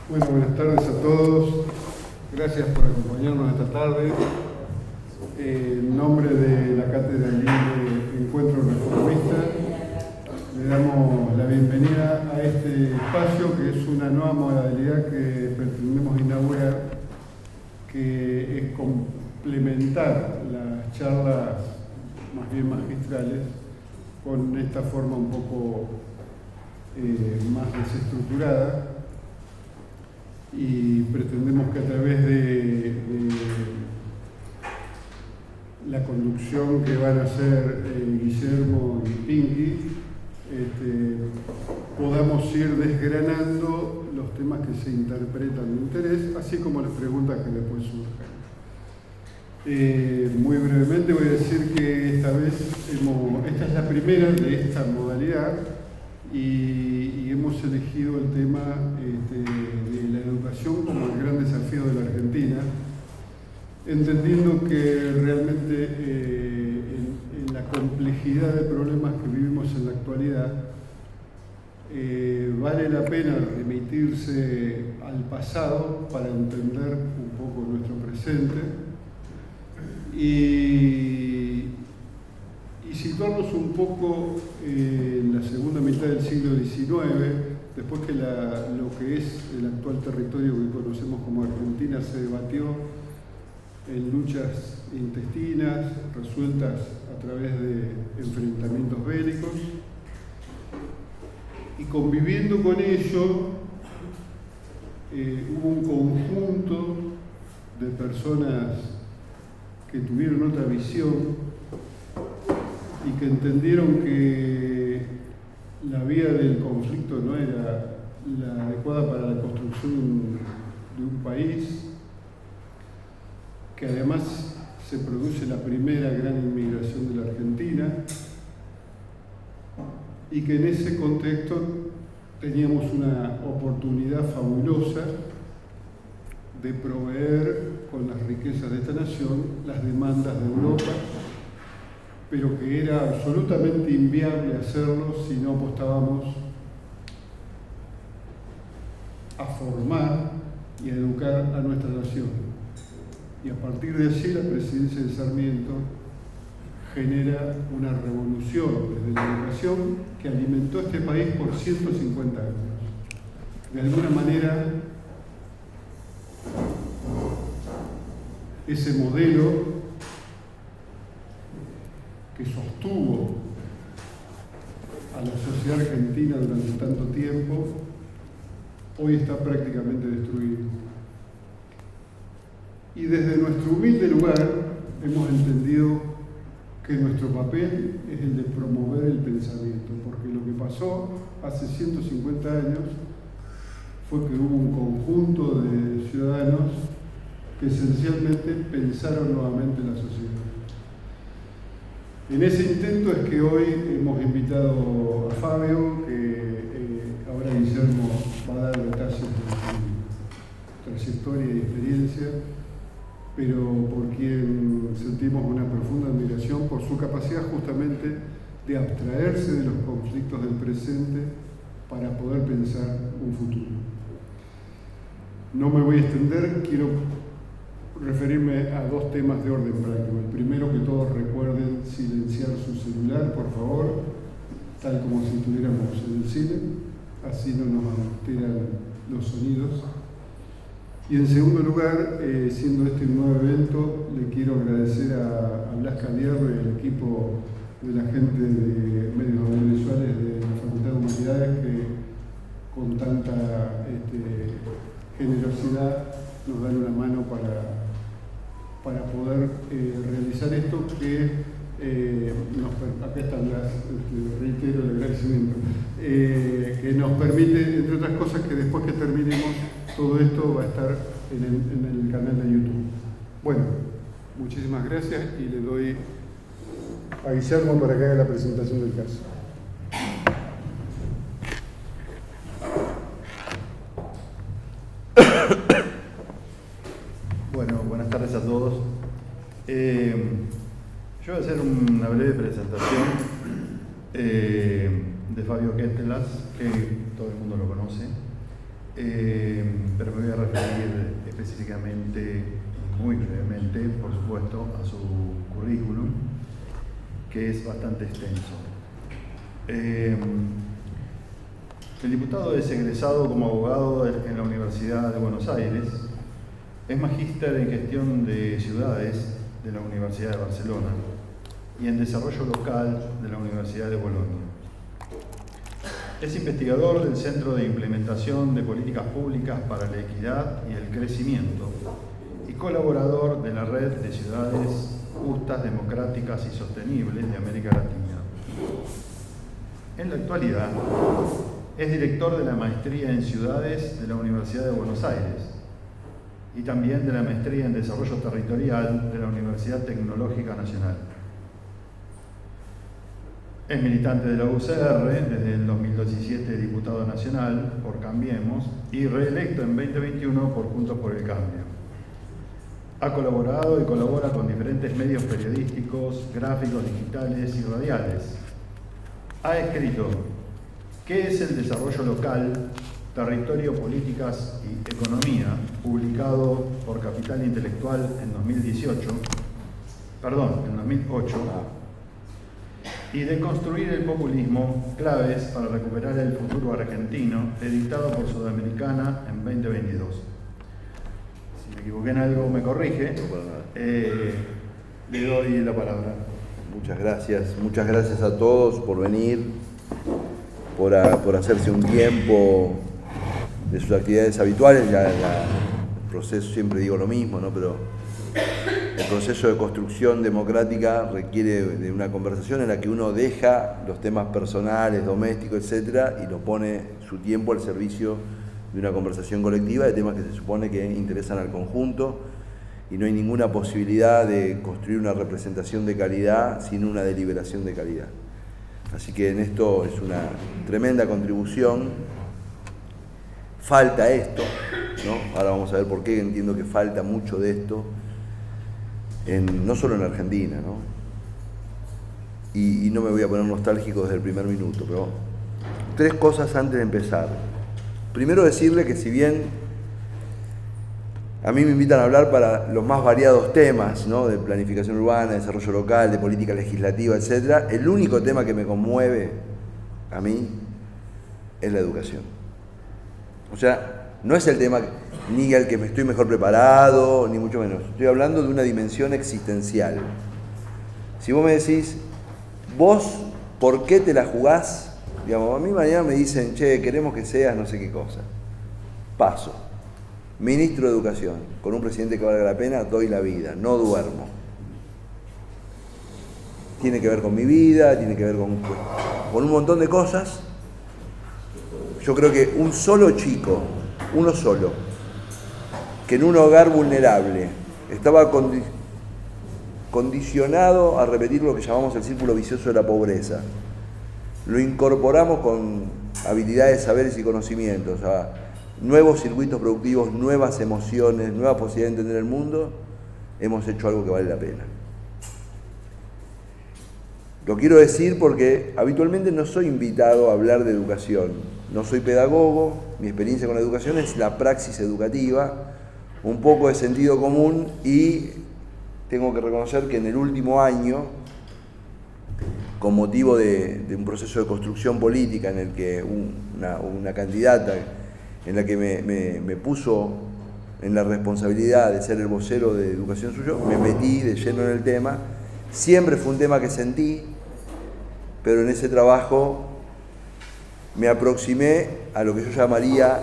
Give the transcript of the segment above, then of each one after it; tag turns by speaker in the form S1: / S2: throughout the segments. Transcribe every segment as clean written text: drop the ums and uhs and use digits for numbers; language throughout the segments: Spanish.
S1: Bueno, buenas tardes a todos. Gracias por acompañarnos esta tarde. En nombre de la Cátedra Libre Encuentro Reformista, le damos la bienvenida a este espacio que es una nueva modalidad que pretendemos inaugurar, que es complementar las charlas más bien magistrales con esta forma un poco más desestructurada, y pretendemos que a través de la conducción que van a hacer Guillermo y Pinky, podamos ir desgranando los temas que se interpretan de interés, así como las preguntas que después surjan. Muy brevemente voy a decir que esta vez esta es la primera de esta modalidad y hemos elegido el tema de la educación como el gran desafío de la Argentina, entendiendo que realmente en la complejidad de problemas que vivimos en la actualidad vale la pena remitirse al pasado para entender un poco nuestro presente y situarnos un poco en la segunda mitad del siglo XIX, después que lo que es el actual territorio que conocemos como Argentina se debatió en luchas intestinas resueltas a través de enfrentamientos bélicos, y conviviendo con ello hubo un conjunto de personas que tuvieron otra visión y que entendieron que la vía del conflicto no era la adecuada para la construcción de un país, que además se produce la primera gran inmigración de la Argentina y que en ese contexto teníamos una oportunidad fabulosa de proveer con las riquezas de esta nación las demandas de Europa, pero que era absolutamente inviable hacerlo si no apostábamos a formar y a educar a nuestra nación. Y a partir de allí la presidencia de Sarmiento genera una revolución desde la educación que alimentó este país por 150 años. De alguna manera, ese modelo que sostuvo a la sociedad argentina durante tanto tiempo, hoy está prácticamente destruido. Y desde nuestro humilde lugar hemos entendido que nuestro papel es el de promover el pensamiento, porque lo que pasó hace 150 años fue que hubo un conjunto de ciudadanos que esencialmente pensaron nuevamente la sociedad. En ese intento es que hoy hemos invitado a Fabio, que ahora Guillermo va a dar detalles de su trayectoria y experiencia, pero por quien sentimos una profunda admiración por su capacidad justamente de abstraerse de los conflictos del presente para poder pensar un futuro. No me voy a extender, quiero referirme a dos temas de orden práctico. El primero, que todos recuerden silenciar su celular, por favor, tal como si estuviéramos en el cine, así no nos alteran los sonidos. Y en segundo lugar, siendo este un nuevo evento, le quiero agradecer a Blas Calierro y al equipo de la gente de medios audiovisuales de la Facultad de Humanidades que con tanta generosidad nos dan una mano para poder realizar esto que acá está Blas, reitero el agradecimiento, que nos permite, entre otras cosas, que después que terminemos todo esto va a estar en el canal de YouTube. Bueno, muchísimas gracias y le doy a Guillermo para que haga la presentación del caso.
S2: Bueno, buenas tardes a todos. Yo voy a hacer una breve presentación de Fabio Kettelas, que todo el mundo lo conoce. pero me voy a referir específicamente y muy brevemente, por supuesto, a su currículum, que es bastante extenso. El diputado es egresado como abogado en la Universidad de Buenos Aires, es magíster en gestión de ciudades de la Universidad de Barcelona y en desarrollo local de la Universidad de Bolonia. Es investigador del Centro de Implementación de Políticas Públicas para la Equidad y el Crecimiento y colaborador de la Red de Ciudades Justas, Democráticas y Sostenibles de América Latina. En la actualidad, es director de la Maestría en Ciudades de la Universidad de Buenos Aires y también de la Maestría en Desarrollo Territorial de la Universidad Tecnológica Nacional. Es militante de la UCR, desde el 2017 diputado nacional por Cambiemos y reelecto en 2021 por Juntos por el Cambio. Ha colaborado y colabora con diferentes medios periodísticos, gráficos, digitales y radiales. Ha escrito ¿Qué es el desarrollo local? Territorio, políticas y economía, publicado por Capital Intelectual en 2008, y de construir el populismo, claves para recuperar el futuro argentino, editado por Sudamericana en 2022. Si me equivoqué en algo, me corrige. Le doy la palabra.
S3: Muchas gracias a todos por venir, por hacerse un tiempo de sus actividades habituales. El proceso, siempre digo lo mismo, ¿no? Pero el proceso de construcción democrática requiere de una conversación en la que uno deja los temas personales, domésticos, etcétera, y lo pone su tiempo al servicio de una conversación colectiva de temas que se supone que interesan al conjunto, y no hay ninguna posibilidad de construir una representación de calidad sin una deliberación de calidad. Así que en esto es una tremenda contribución. Falta esto, ¿no? Ahora vamos a ver por qué entiendo que falta mucho de esto, no solo en Argentina, ¿no? Y no me voy a poner nostálgico desde el primer minuto, pero 3 cosas antes de empezar. Primero decirle que si bien a mí me invitan a hablar para los más variados temas, ¿no? De planificación urbana, desarrollo local, de política legislativa, etc., el único tema que me conmueve a mí es la educación. O sea, no es el tema ni al que me estoy mejor preparado, ni mucho menos. Estoy hablando de una dimensión existencial. Si vos me decís, vos, ¿por qué te la jugás? Digamos, a mí mañana me dicen, che, queremos que seas no sé qué cosa. Paso. Ministro de Educación, con un presidente que valga la pena, doy la vida, no duermo. Tiene que ver con mi vida, tiene que ver con un montón de cosas. Yo creo que un solo chico, uno solo, que en un hogar vulnerable estaba condicionado a repetir lo que llamamos el círculo vicioso de la pobreza, lo incorporamos con habilidades, saberes y conocimientos a nuevos circuitos productivos, nuevas emociones, nuevas posibilidades de entender el mundo, hemos hecho algo que vale la pena. Lo quiero decir porque habitualmente no soy invitado a hablar de educación. No soy pedagogo, mi experiencia con la educación es la praxis educativa, un poco de sentido común, y tengo que reconocer que en el último año, con motivo de un proceso de construcción política en el que una candidata en la que me puso en la responsabilidad de ser el vocero de educación suyo, me metí de lleno en el tema. Siempre fue un tema que sentí, pero en ese trabajo me aproximé a lo que yo llamaría,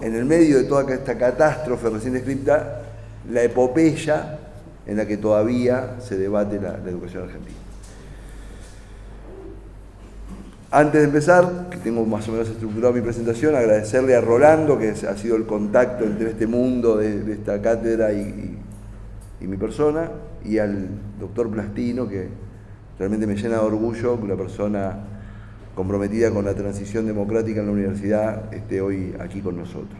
S3: en el medio de toda esta catástrofe recién descrita, la epopeya en la que todavía se debate la educación argentina. Antes de empezar, que tengo más o menos estructurado mi presentación, agradecerle a Rolando, que ha sido el contacto entre este mundo de esta cátedra y mi persona, y al doctor Plastino, que realmente me llena de orgullo que una persona comprometida con la transición democrática en la universidad esté hoy aquí con nosotros.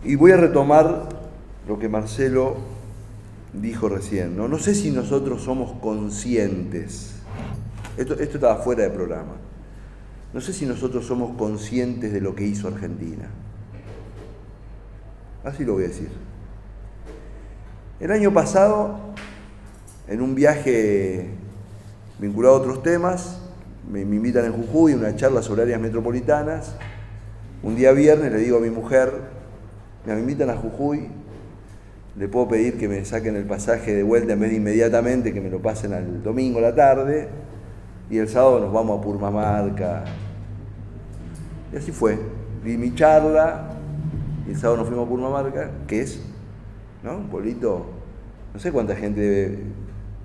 S3: Y voy a retomar lo que Marcelo dijo recién, ¿no? No sé si nosotros somos conscientes, esto estaba fuera de programa, no sé si nosotros somos conscientes de lo que hizo Argentina. Así lo voy a decir. El año pasado, en un viaje vinculado a otros temas, me invitan en Jujuy a una charla sobre áreas metropolitanas. Un día viernes le digo a mi mujer, me invitan a Jujuy, le puedo pedir que me saquen el pasaje de vuelta en vez de inmediatamente, que me lo pasen al domingo a la tarde, y el sábado nos vamos a Purmamarca. Y así fue. Di mi charla, y el sábado nos fuimos a Purmamarca, que es, ¿no?, un pueblito, no sé cuánta gente debe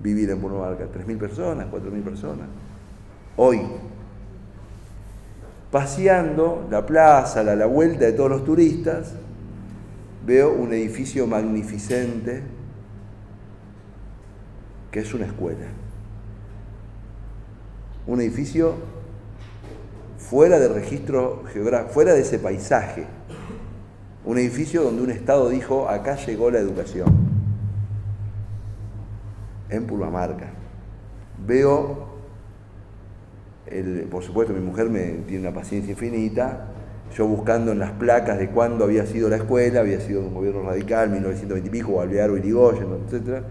S3: vivir en Purmamarca, 3.000 personas, 4.000 personas. Hoy, paseando la plaza, la vuelta de todos los turistas, veo un edificio magnificente que es una escuela. Un edificio fuera de registro geográfico, fuera de ese paisaje. Un edificio donde un Estado dijo, acá llegó la educación. En Purmamarca. Veo, por supuesto mi mujer tiene una paciencia infinita, yo buscando en las placas de cuándo había sido la escuela, había sido de un gobierno radical, 1920 y pico, Alvear, Irigoyen, etc.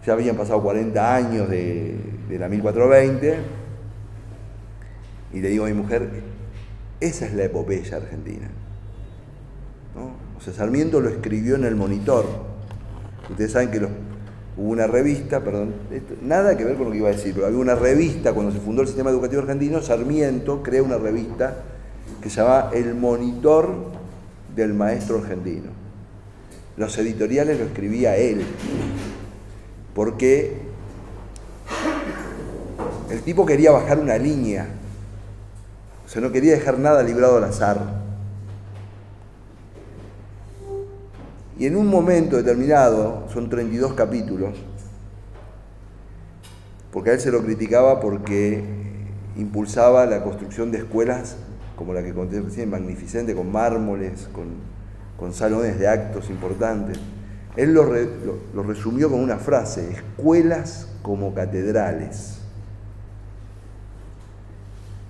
S3: Ya habían pasado 40 años de la 1420, y le digo a mi mujer, esa es la epopeya argentina, ¿no? O sea, Sarmiento lo escribió en El Monitor. Ustedes saben que hubo una revista, nada que ver con lo que iba a decir, pero había una revista cuando se fundó el sistema educativo argentino. Sarmiento creó una revista que se llamaba El Monitor del Maestro Argentino. Los editoriales lo escribía él, porque el tipo quería bajar una línea, o sea, no quería dejar nada librado al azar. Y en un momento determinado, son 32 capítulos, porque a él se lo criticaba porque impulsaba la construcción de escuelas como la que conté recién, magnificente, con mármoles, con salones de actos importantes. Él lo resumió con una frase: escuelas como catedrales.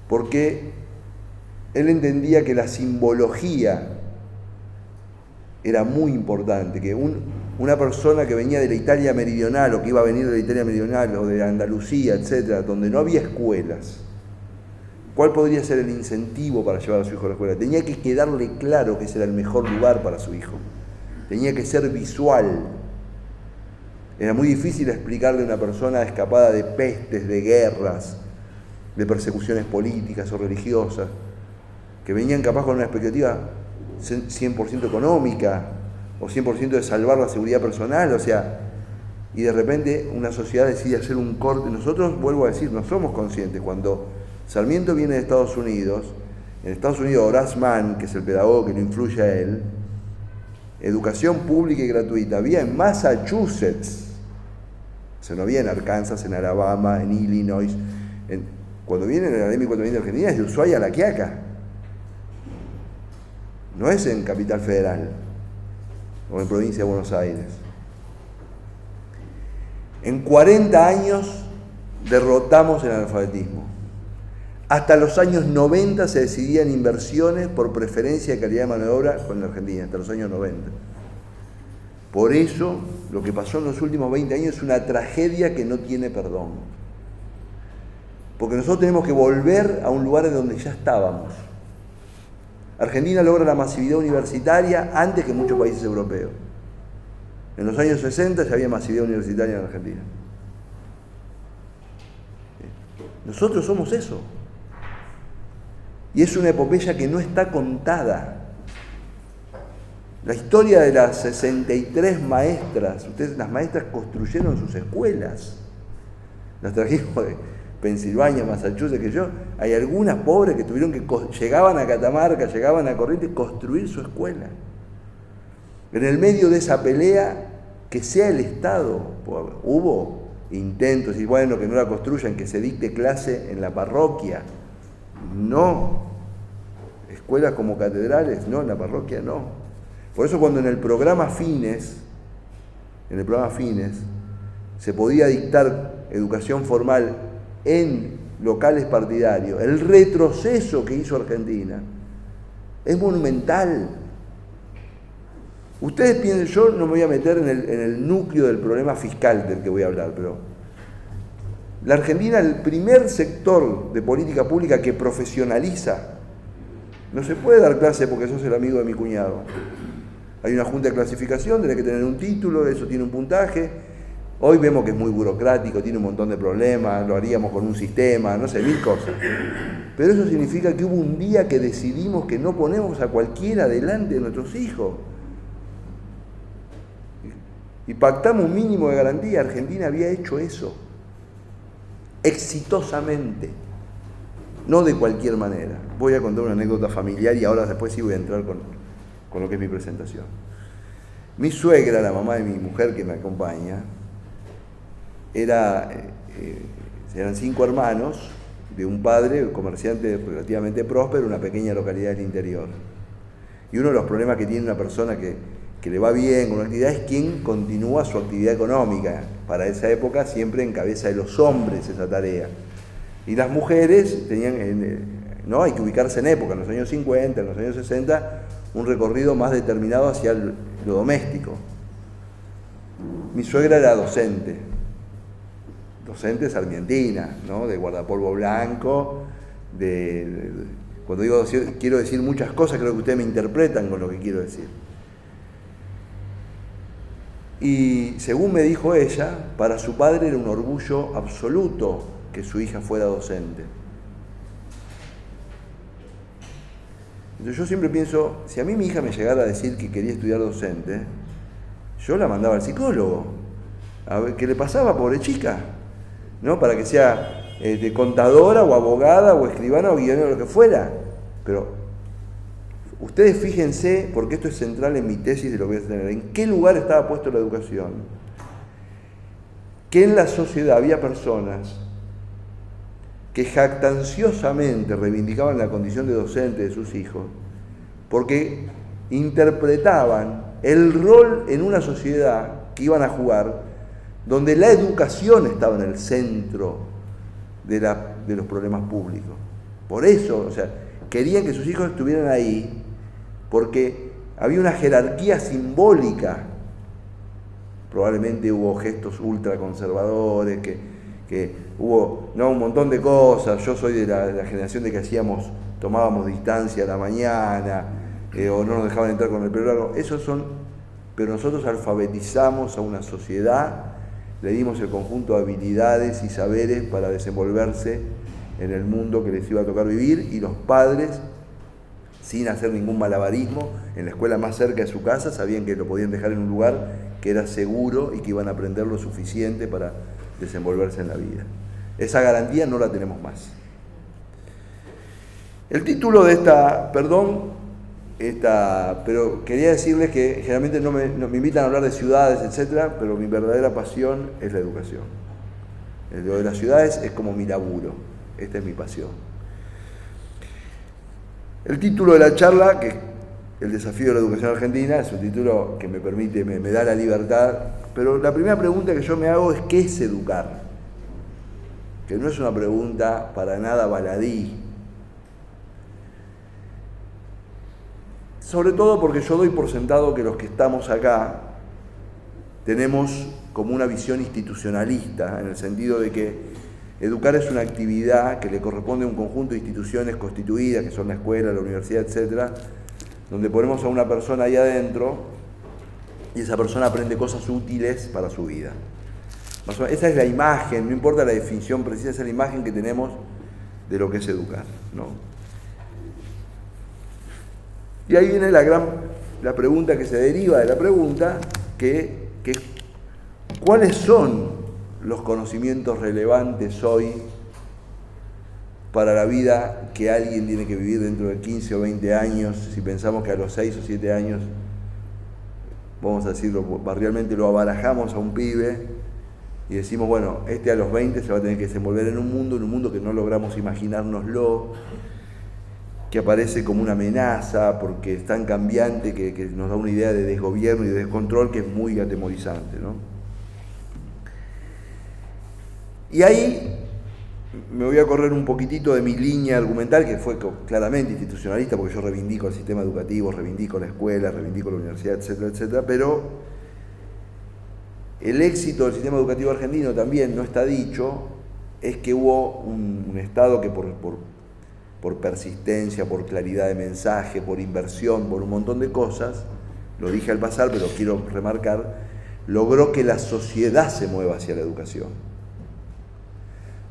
S3: Porque él entendía que la simbología era muy importante, que una persona que venía de la Italia meridional, o que iba a venir de la Italia meridional, o de Andalucía, etcétera, donde no había escuelas, ¿cuál podría ser el incentivo para llevar a su hijo a la escuela? Tenía que quedarle claro que ese era el mejor lugar para su hijo. Tenía que ser visual. Era muy difícil explicarle a una persona escapada de pestes, de guerras, de persecuciones políticas o religiosas, que venían capaz con una expectativa 100% económica o 100% de salvar la seguridad personal, o sea, y de repente una sociedad decide hacer un corte. Nosotros, vuelvo a decir, no somos conscientes. Cuando Sarmiento viene de Estados Unidos, en Estados Unidos Horace Mann, que es el pedagogo que lo influye a él, educación pública y gratuita había en Massachusetts, o sea, no había en Arkansas, en Alabama, en Illinois. Cuando viene en el académico de Argentina es de Ushuaia a La Quiaca, no es en Capital Federal o en provincia de Buenos Aires. En 40 años derrotamos el analfabetismo. Hasta los años 90 se decidían inversiones por preferencia de calidad de mano de obra con la Argentina, hasta los años 90. Por eso, lo que pasó en los últimos 20 años es una tragedia que no tiene perdón. Porque nosotros tenemos que volver a un lugar de donde ya estábamos. Argentina logra la masividad universitaria antes que muchos países europeos. En los años 60 ya había masividad universitaria en Argentina. Nosotros somos eso. Y es una epopeya que no está contada. La historia de las 63 maestras, las maestras construyeron sus escuelas. Las trajimos de Pensilvania, Massachusetts, hay algunas pobres que tuvieron que, llegaban a Catamarca, llegaban a Corrientes, construir su escuela. En el medio de esa pelea, que sea el Estado, hubo intentos, y bueno, que no la construyan, que se dicte clase en la parroquia. No. Escuelas como catedrales, no, en la parroquia no. Por eso cuando en el programa Fines, se podía dictar educación formal en locales partidarios, el retroceso que hizo Argentina es monumental. Ustedes piensen, yo no me voy a meter en el núcleo del problema fiscal del que voy a hablar, pero la Argentina, el primer sector de política pública que profesionaliza, no se puede dar clase porque sos el amigo de mi cuñado. Hay una junta de clasificación, tenés que tener un título, eso tiene un puntaje. Hoy vemos que es muy burocrático, tiene un montón de problemas, lo haríamos con un sistema, no sé, mil cosas. Pero eso significa que hubo un día que decidimos que no ponemos a cualquiera delante de nuestros hijos. Y pactamos un mínimo de garantía. Argentina había hecho eso exitosamente, no de cualquier manera. Voy a contar una anécdota familiar y ahora después sí voy a entrar con lo que es mi presentación. Mi suegra, la mamá de mi mujer que me acompaña, eran 5 hermanos de un padre comerciante relativamente próspero en una pequeña localidad del interior. Y uno de los problemas que tiene una persona que le va bien con una actividad es quien continúa su actividad económica. Para esa época siempre en cabeza de los hombres esa tarea. Y las mujeres tenían, no hay que ubicarse en época, en los años 50, en los años 60, un recorrido más determinado hacia lo doméstico. Mi suegra era docente sarmientina, ¿no? De guardapolvo blanco, cuando digo quiero decir muchas cosas, creo que ustedes me interpretan con lo que quiero decir. Y según me dijo ella, para su padre era un orgullo absoluto que su hija fuera docente. Entonces yo siempre pienso, si a mí mi hija me llegara a decir que quería estudiar docente, yo la mandaba al psicólogo, a ver qué le pasaba, pobre chica, ¿no? Para que sea de contadora o abogada o escribana o guionera o lo que fuera. Pero ustedes fíjense, porque esto es central en mi tesis de lo que voy a tener, en qué lugar estaba puesto la educación. Que en la sociedad había personas que jactanciosamente reivindicaban la condición de docente de sus hijos, porque interpretaban el rol en una sociedad que iban a jugar, donde la educación estaba en el centro de los problemas públicos. Por eso, o sea, querían que sus hijos estuvieran ahí, porque había una jerarquía simbólica. Probablemente hubo gestos ultraconservadores, que hubo un montón de cosas. Yo soy de la generación de que tomábamos distancia a la mañana, o no nos dejaban entrar con el pelo largo. Pero nosotros alfabetizamos a una sociedad, le dimos el conjunto de habilidades y saberes para desenvolverse en el mundo que les iba a tocar vivir, y los padres, sin hacer ningún malabarismo, en la escuela más cerca de su casa, sabían que lo podían dejar en un lugar que era seguro y que iban a aprender lo suficiente para desenvolverse en la vida. Esa garantía no la tenemos más. El título de pero quería decirles que generalmente no me invitan a hablar de ciudades, etcétera, pero mi verdadera pasión es la educación. Lo de las ciudades es como mi laburo, esta es mi pasión. El título de la charla, que es El desafío de la educación argentina, es un título que me permite, me da la libertad, pero la primera pregunta que yo me hago es ¿qué es educar? Que no es una pregunta para nada baladí. Sobre todo porque yo doy por sentado que los que estamos acá tenemos como una visión institucionalista, en el sentido de que educar es una actividad que le corresponde a un conjunto de instituciones constituidas, que son la escuela, la universidad, etcétera, donde ponemos a una persona ahí adentro y esa persona aprende cosas útiles para su vida. Esa es la imagen, no importa la definición precisa, esa es la imagen que tenemos de lo que es educar, ¿no? Y ahí viene la pregunta que se deriva de la pregunta, que ¿cuáles son los conocimientos relevantes hoy para la vida que alguien tiene que vivir dentro de 15 o 20 años? Si pensamos que a los 6 o 7 años, vamos a decirlo barrialmente, lo abarajamos a un pibe y decimos, bueno, a los 20 se va a tener que desenvolver en un mundo que no logramos imaginárnoslo, que aparece como una amenaza porque es tan cambiante que nos da una idea de desgobierno y de descontrol que es muy atemorizante, ¿no? Y ahí me voy a correr un poquitito de mi línea argumental, que fue claramente institucionalista, porque yo reivindico el sistema educativo, reivindico la escuela, reivindico la universidad, etcétera, etcétera, pero el éxito del sistema educativo argentino también, no está dicho, es que hubo un Estado que por persistencia, por claridad de mensaje, por inversión, por un montón de cosas, lo dije al pasar, pero quiero remarcar, logró que la sociedad se mueva hacia la educación.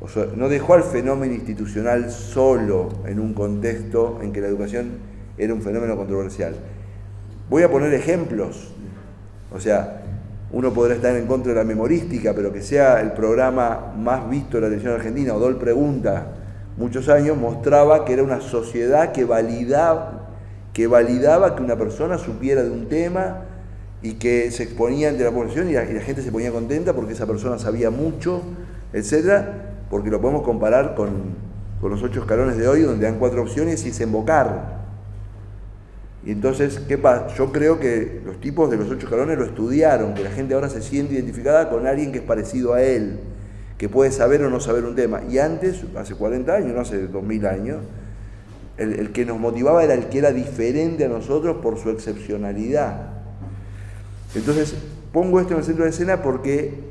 S3: O sea, no dejó al fenómeno institucional solo en un contexto en que la educación era un fenómeno controversial. Voy a poner ejemplos. O sea, uno podrá estar en contra de la memorística, pero que sea el programa más visto de la televisión argentina, Odol Pregunta, muchos años, mostraba que era una sociedad que validaba que una persona supiera de un tema y que se exponía ante la población y la gente se ponía contenta porque esa persona sabía mucho, etcétera, porque lo podemos comparar con los 8 escalones de hoy, donde dan 4 opciones y es invocar. Y entonces, ¿qué pasa? Yo creo que los tipos de los 8 escalones lo estudiaron, que la gente ahora se siente identificada con alguien que es parecido a él, que puede saber o no saber un tema. Y antes, hace 40 años, no hace 2000 años, el que nos motivaba era el que era diferente a nosotros por su excepcionalidad. Entonces, pongo esto en el centro de escena porque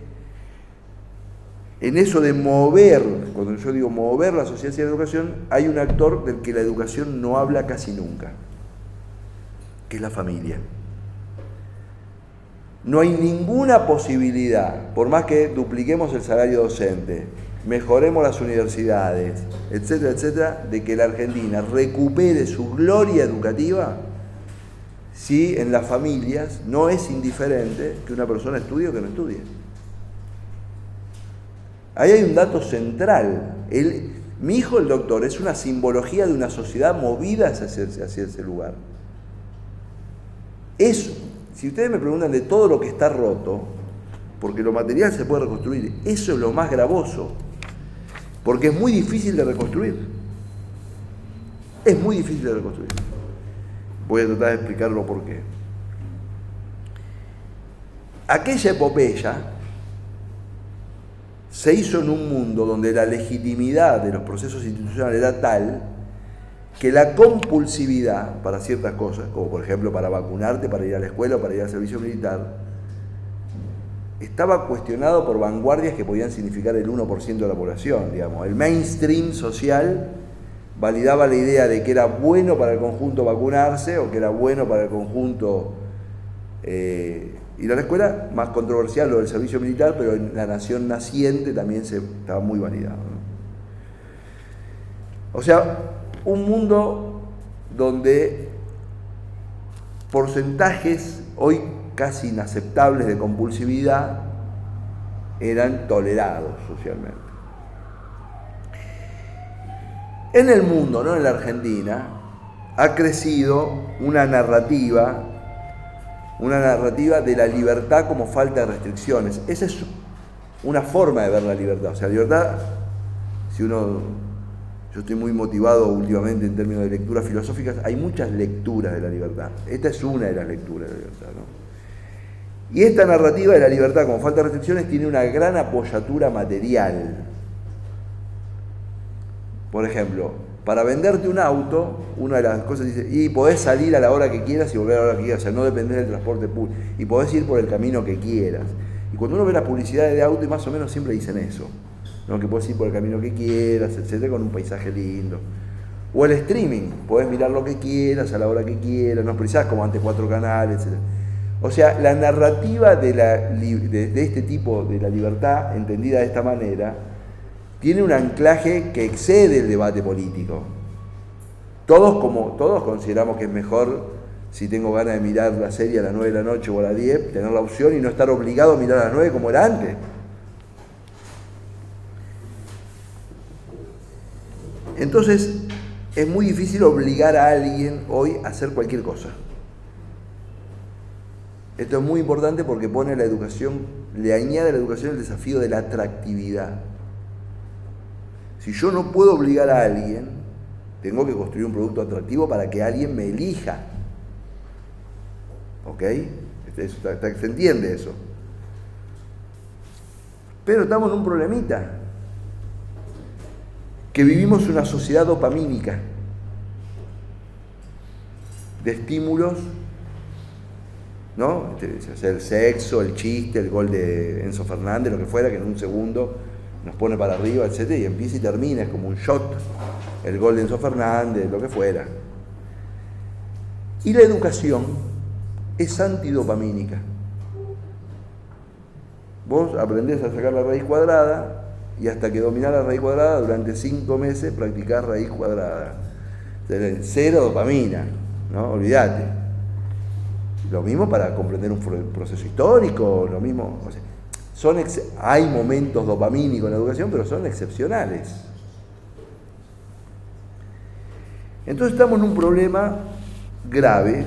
S3: en eso de mover, cuando yo digo mover la sociedad hacia la educación, hay un actor del que la educación no habla casi nunca, que es la familia. No hay ninguna posibilidad, por más que dupliquemos el salario docente, mejoremos las universidades, etcétera, etcétera, de que la Argentina recupere su gloria educativa si en las familias no es indiferente que una persona estudie o que no estudie. Ahí hay un dato central. Mi hijo, el doctor, es una simbología de una sociedad movida hacia ese lugar. Eso, si ustedes me preguntan de todo lo que está roto, porque lo material se puede reconstruir, eso es lo más gravoso, porque es muy difícil de reconstruir. Es muy difícil de reconstruir. Voy a tratar de explicarlo por qué. Aquella epopeya se hizo en un mundo donde la legitimidad de los procesos institucionales era tal que la compulsividad para ciertas cosas, como por ejemplo para vacunarte, para ir a la escuela o para ir al servicio militar, estaba cuestionado por vanguardias que podían significar el 1% de la población, digamos. El mainstream social validaba la idea de que era bueno para el conjunto vacunarse o que era bueno para el conjunto ir a la escuela. Más controversial lo del servicio militar, pero en la nación naciente también estaba muy validado, ¿no? O sea, un mundo donde porcentajes hoy casi inaceptables de compulsividad eran tolerados socialmente. En el mundo, no en la Argentina, ha crecido una narrativa de la libertad como falta de restricciones. Esa es una forma de ver la libertad. O sea, la libertad, yo estoy muy motivado últimamente en términos de lecturas filosóficas, hay muchas lecturas de la libertad. Esta es una de las lecturas de la libertad, ¿no? Y esta narrativa de la libertad como falta de restricciones tiene una gran apoyatura material. Por ejemplo, para venderte un auto, una de las cosas dice, y podés salir a la hora que quieras y volver a la hora que quieras, o sea, no dependés del transporte público, y podés ir por el camino que quieras. Y cuando uno ve las publicidades de auto, y más o menos siempre dicen eso, ¿no? Que podés ir por el camino que quieras, etcétera, con un paisaje lindo. O el streaming, podés mirar lo que quieras, a la hora que quieras, no precisás como antes 4 canales, etcétera. O sea, la narrativa de este tipo de la libertad, entendida de esta manera, tiene un anclaje que excede el debate político. Todos consideramos que es mejor, si tengo ganas de mirar la serie a las 9 de la noche o a las 10, tener la opción y no estar obligado a mirar a las 9 como era antes. Entonces, es muy difícil obligar a alguien hoy a hacer cualquier cosa. Esto es muy importante porque pone la educación, le añade a la educación el desafío de la atractividad. Si yo no puedo obligar a alguien, tengo que construir un producto atractivo para que alguien me elija. ¿Ok? ¿Se entiende eso? Pero estamos en un problemita. que vivimos una sociedad dopamínica, de estímulos, ¿no? El sexo, el chiste, el gol de Enzo Fernández, lo que fuera, que en un segundo nos pone para arriba, etc. Y empieza y termina, es como un shot, el gol de Enzo Fernández, lo que fuera. Y la educación es antidopamínica. Vos aprendés a sacar la raíz cuadrada y hasta que dominás la raíz cuadrada, durante 5 meses practicás raíz cuadrada. Cero dopamina, ¿no? Olvídate. Lo mismo para comprender un proceso histórico, lo mismo. O sea, hay momentos dopamínicos en la educación, pero son excepcionales. Entonces estamos en un problema grave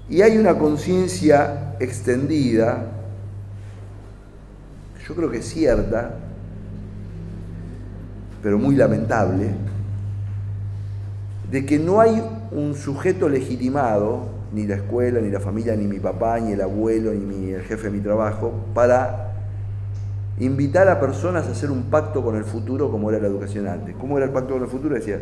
S3: y hay una conciencia extendida, yo creo que cierta, pero muy lamentable, de que no hay un sujeto legitimado, ni la escuela, ni la familia, ni mi papá, ni el abuelo, ni el jefe de mi trabajo, para invitar a personas a hacer un pacto con el futuro como era la educación antes. ¿Cómo era el pacto con el futuro? Decía,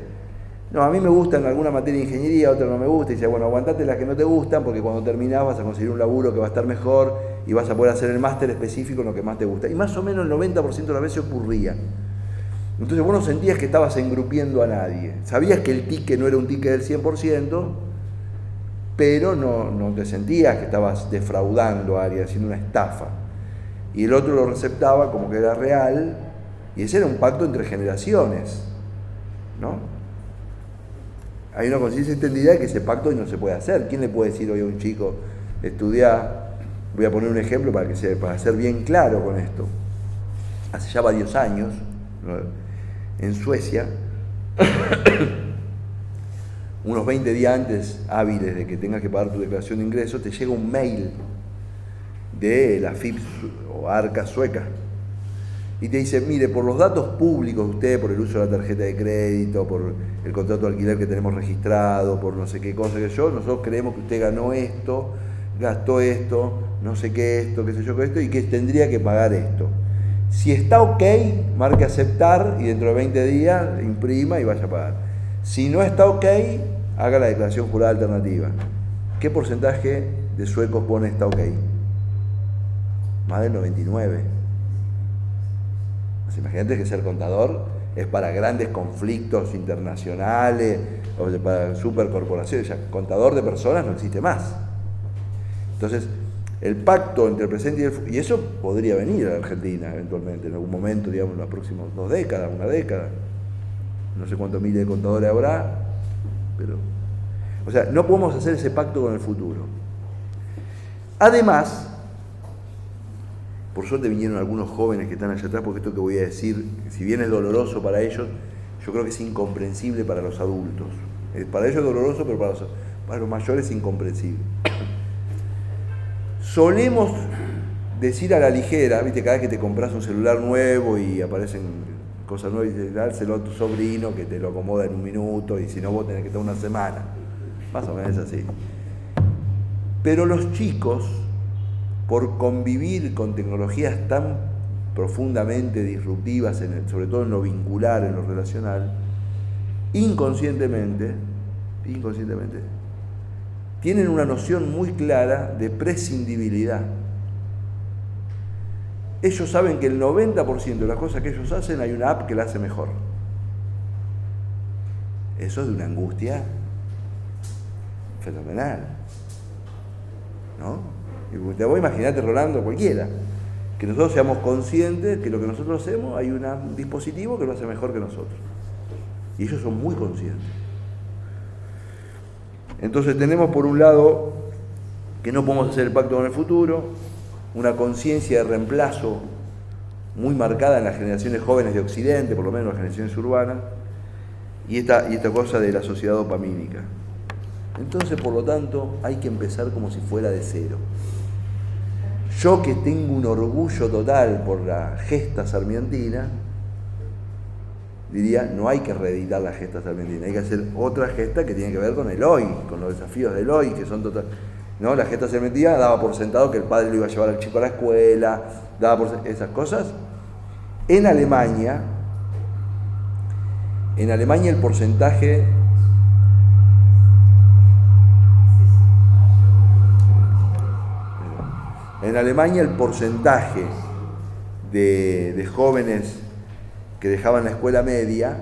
S3: no, a mí me gusta en alguna materia de ingeniería, otra no me gusta, y decía, bueno, aguantate las que no te gustan, porque cuando terminás vas a conseguir un laburo que va a estar mejor y vas a poder hacer el máster específico en lo que más te gusta. Y más o menos el 90% de las veces ocurría. Entonces vos no sentías que estabas engrupiendo a nadie. Sabías que el ticket no era un ticket del 100%, pero no te sentías que estabas defraudando a alguien, haciendo una estafa. Y el otro lo receptaba como que era real, y ese era un pacto entre generaciones, ¿no? Hay una conciencia extendida de que ese pacto no se puede hacer. ¿Quién le puede decir hoy a un chico, estudiá? Voy a poner un ejemplo para ser bien claro con esto. Hace ya varios años, ¿no? En Suecia, unos 20 días antes hábiles de que tengas que pagar tu declaración de ingresos, te llega un mail de la FIP o ARCA sueca y te dice, mire, por los datos públicos de usted, por el uso de la tarjeta de crédito, por el contrato de alquiler que tenemos registrado, por no sé qué cosa que yo, nosotros creemos que usted ganó esto, gastó esto, no sé qué esto, qué sé yo qué esto, y que tendría que pagar esto. Si está ok, marque aceptar y dentro de 20 días imprima y vaya a pagar. Si no está ok, haga la declaración jurada alternativa. ¿Qué porcentaje de suecos pone está ok? Más del 99%. Pues imagínate que ser contador es para grandes conflictos internacionales o para supercorporaciones. Ya, contador de personas no existe más. Entonces, el pacto entre el presente y el futuro, y eso podría venir a la Argentina eventualmente, en algún momento, digamos, en las próximas 2 décadas, 1 década. No sé cuántos miles de contadores habrá, pero... O sea, no podemos hacer ese pacto con el futuro. Además, por suerte vinieron algunos jóvenes que están allá atrás, porque esto que voy a decir, si bien es doloroso para ellos, yo creo que es incomprensible para los adultos. Para ellos es doloroso, pero para los mayores es incomprensible. Solemos decir a la ligera, viste, cada vez que te compras un celular nuevo y aparecen cosas nuevas, y dárselo a tu sobrino que te lo acomoda en 1 minuto, y si no vos tenés que estar 1 semana. Más o menos es así. Pero los chicos, por convivir con tecnologías tan profundamente disruptivas, sobre todo en lo vincular, en lo relacional, inconscientemente, tienen una noción muy clara de prescindibilidad. Ellos saben que el 90% de las cosas que ellos hacen hay una app que la hace mejor. Eso es de una angustia fenomenal, ¿no? Y vos imaginate, Rolando, cualquiera, que nosotros seamos conscientes que lo que nosotros hacemos hay un dispositivo que lo hace mejor que nosotros. Y ellos son muy conscientes. Entonces tenemos por un lado que no podemos hacer el pacto con el futuro, una conciencia de reemplazo muy marcada en las generaciones jóvenes de Occidente, por lo menos las generaciones urbanas, y esta cosa de la sociedad dopamínica. Entonces, por lo tanto, hay que empezar como si fuera de cero. Yo, que tengo un orgullo total por la gesta sarmientina, diría, no hay que reeditar la gesta sarmientina, hay que hacer otra gesta que tiene que ver con el hoy, con los desafíos del hoy, que son total. ¿No? La gesta sarmientina daba por sentado que el padre lo iba a llevar al chico a la escuela, daba por esas cosas. En Alemania, En Alemania el porcentaje de jóvenes que dejaban la escuela media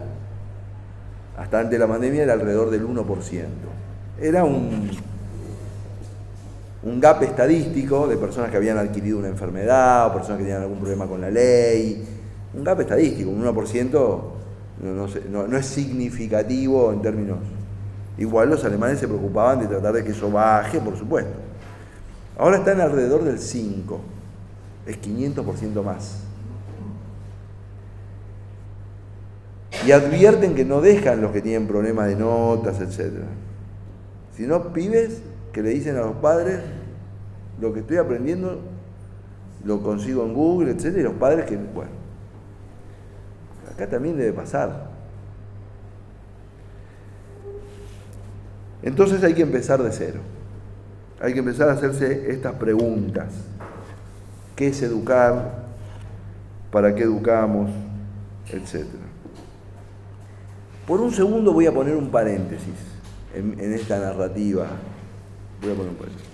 S3: hasta antes de la pandemia era alrededor del 1%. Era un gap estadístico de personas que habían adquirido una enfermedad o personas que tenían algún problema con la ley. Un gap estadístico, un 1% no es significativo en términos. Igual los alemanes se preocupaban de tratar de que eso baje, por supuesto. Ahora están alrededor del 5%, es 500% más. Y advierten que no dejan los que tienen problemas de notas, etc. Sino pibes que le dicen a los padres, lo que estoy aprendiendo lo consigo en Google, etc. Y los padres que, bueno, acá también debe pasar. Entonces hay que empezar de cero. Hay que empezar a hacerse estas preguntas. ¿Qué es educar? ¿Para qué educamos? Etcétera. Por un segundo voy a poner un paréntesis en esta narrativa. Voy a poner un paréntesis.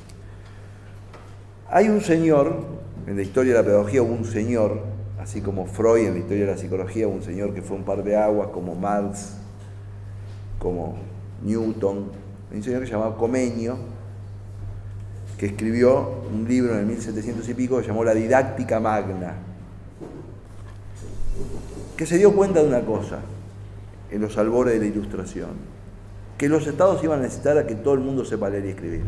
S3: Hay un señor, en la historia de la pedagogía hubo un señor, así como Freud en la historia de la psicología, un señor que fue un par de aguas, como Marx, como Newton, un señor que se llamaba Comenio, que escribió un libro en el 1700 y pico que se llamó La Didáctica Magna, que se dio cuenta de una cosa en los albores de la Ilustración, que los estados iban a necesitar a que todo el mundo sepa leer y escribir.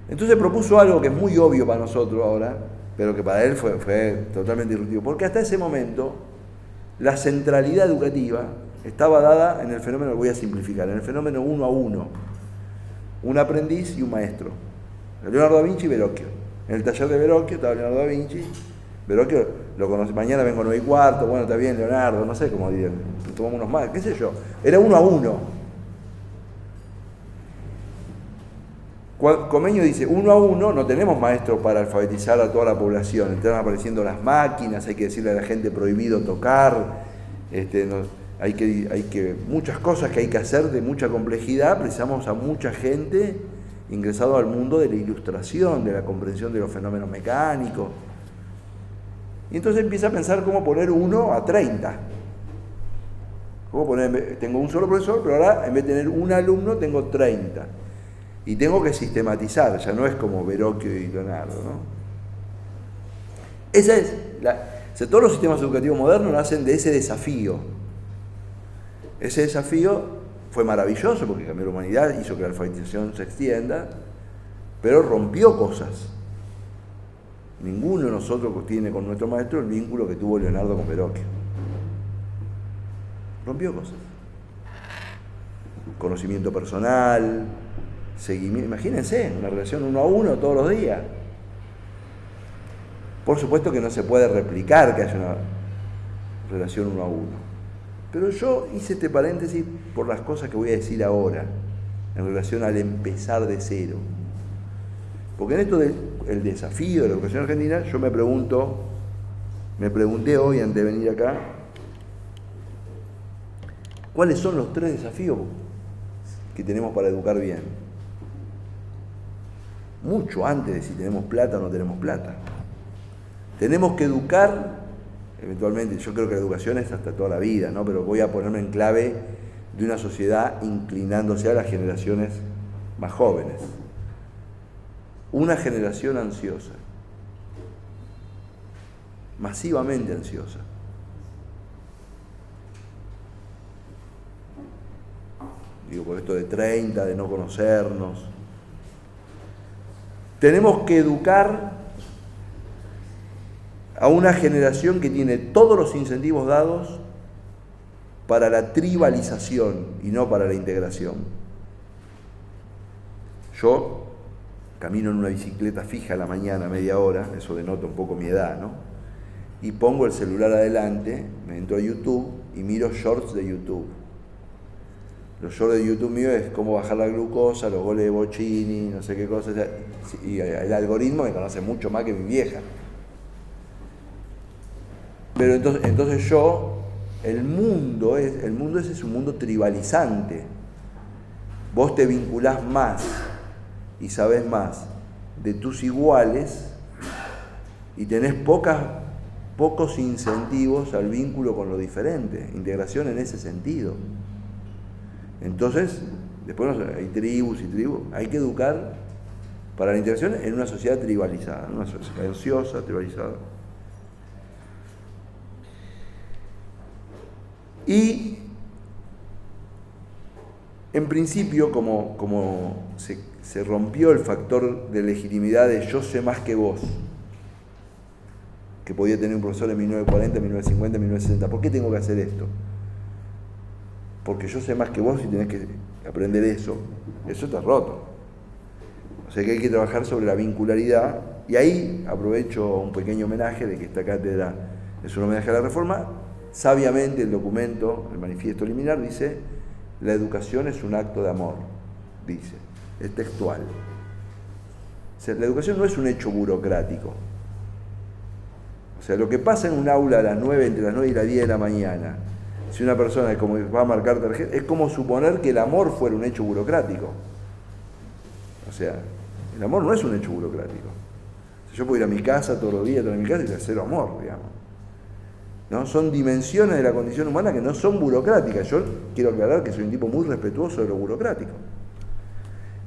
S3: Entonces propuso algo que es muy obvio para nosotros ahora, pero que para él fue totalmente disruptivo, porque hasta ese momento la centralidad educativa estaba dada en el fenómeno, lo voy a simplificar, en el fenómeno 1 a 1, un aprendiz y un maestro, Leonardo da Vinci y Verrocchio. En el taller de Verrocchio estaba Leonardo da Vinci, Verrocchio lo conoce, mañana vengo 9:15, bueno, está bien Leonardo, no sé cómo dirían, tomamos unos más, qué sé yo, era 1 a 1. Comenio dice, 1 a 1, no tenemos maestros para alfabetizar a toda la población, están apareciendo las máquinas, hay que decirle a la gente prohibido tocar, muchas cosas que hay que hacer de mucha complejidad, precisamos a mucha gente ingresado al mundo de la ilustración, de la comprensión de los fenómenos mecánicos. Y entonces empieza a pensar cómo poner 1 a 30. Tengo un solo profesor, pero ahora en vez de tener un alumno tengo 30. Y tengo que sistematizar, ya no es como Verrocchio y Leonardo, ¿no? Todos los sistemas educativos modernos nacen de ese desafío. Ese desafío fue maravilloso porque cambió la humanidad, hizo que la alfabetización se extienda, pero rompió cosas. Ninguno de nosotros tiene con nuestro maestro el vínculo que tuvo Leonardo con Verrocchio. Rompió cosas. Conocimiento personal, seguimiento. Imagínense, una relación 1 a 1 todos los días. Por supuesto que no se puede replicar que haya una relación 1 a 1. Pero yo hice este paréntesis por las cosas que voy a decir ahora, en relación al empezar de cero. Porque en esto del desafío de la educación argentina, yo me pregunté hoy antes de venir acá, ¿cuáles son los 3 desafíos que tenemos para educar bien? Mucho antes de si tenemos plata o no tenemos plata. Tenemos que educar, eventualmente, yo creo que la educación es hasta toda la vida, ¿no? Pero voy a ponerme en clave de una sociedad inclinándose a las generaciones más jóvenes. Una generación ansiosa, masivamente ansiosa. Digo, por esto de 30, de no conocernos. Tenemos que educar a una generación que tiene todos los incentivos dados para la tribalización y no para la integración. Yo camino en una bicicleta fija a la mañana, media hora, eso denota un poco mi edad, ¿no? Y pongo el celular adelante, me entro a YouTube y miro shorts de YouTube. Los shorts de YouTube mío es cómo bajar la glucosa, los goles de Bocchini, no sé qué cosas. Y el algoritmo me conoce mucho más que mi vieja. Pero entonces yo el mundo ese es un mundo tribalizante. Vos te vinculás más y sabés más de tus iguales y tenés pocos incentivos al vínculo con lo diferente, integración en ese sentido. Entonces, después hay tribus y tribus, hay que educar para la integración en una sociedad tribalizada, en una sociedad ansiosa, tribalizada. Y en principio, como se rompió el factor de legitimidad de yo sé más que vos, que podía tener un profesor en 1940, 1950, 1960, ¿por qué tengo que hacer esto? Porque yo sé más que vos y tenés que aprender eso está roto. O sea que hay que trabajar sobre la vincularidad, y ahí aprovecho un pequeño homenaje de que esta cátedra es un homenaje a la Reforma. Sabiamente el documento, el manifiesto liminar, dice: la educación es un acto de amor, dice, es textual. O sea, la educación no es un hecho burocrático. O sea, lo que pasa en un aula a las 9, entre las 9 y las 10 de la mañana, si una persona es como va a marcar tarjeta, es como suponer que el amor fuera un hecho burocrático. O sea, el amor no es un hecho burocrático. Si yo puedo ir a mi casa todos los días, en mi casa, y hacer amor, digamos. ¿No? Son dimensiones de la condición humana que no son burocráticas. Yo quiero aclarar que soy un tipo muy respetuoso de lo burocrático.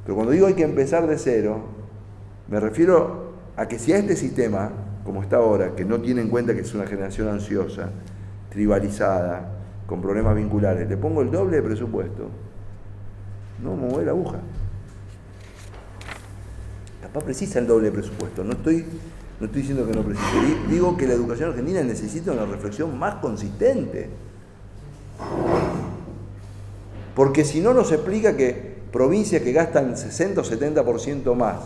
S3: Pero cuando digo hay que empezar de cero, me refiero a que si a este sistema, como está ahora, que no tiene en cuenta que es una generación ansiosa, tribalizada, con problemas vinculares, le pongo el doble de presupuesto, no mueve la aguja. Capaz precisa el doble de presupuesto, no estoy diciendo que no precise, digo que la educación argentina necesita una reflexión más consistente. Porque si no nos explica que provincias que gastan 60 o 70% más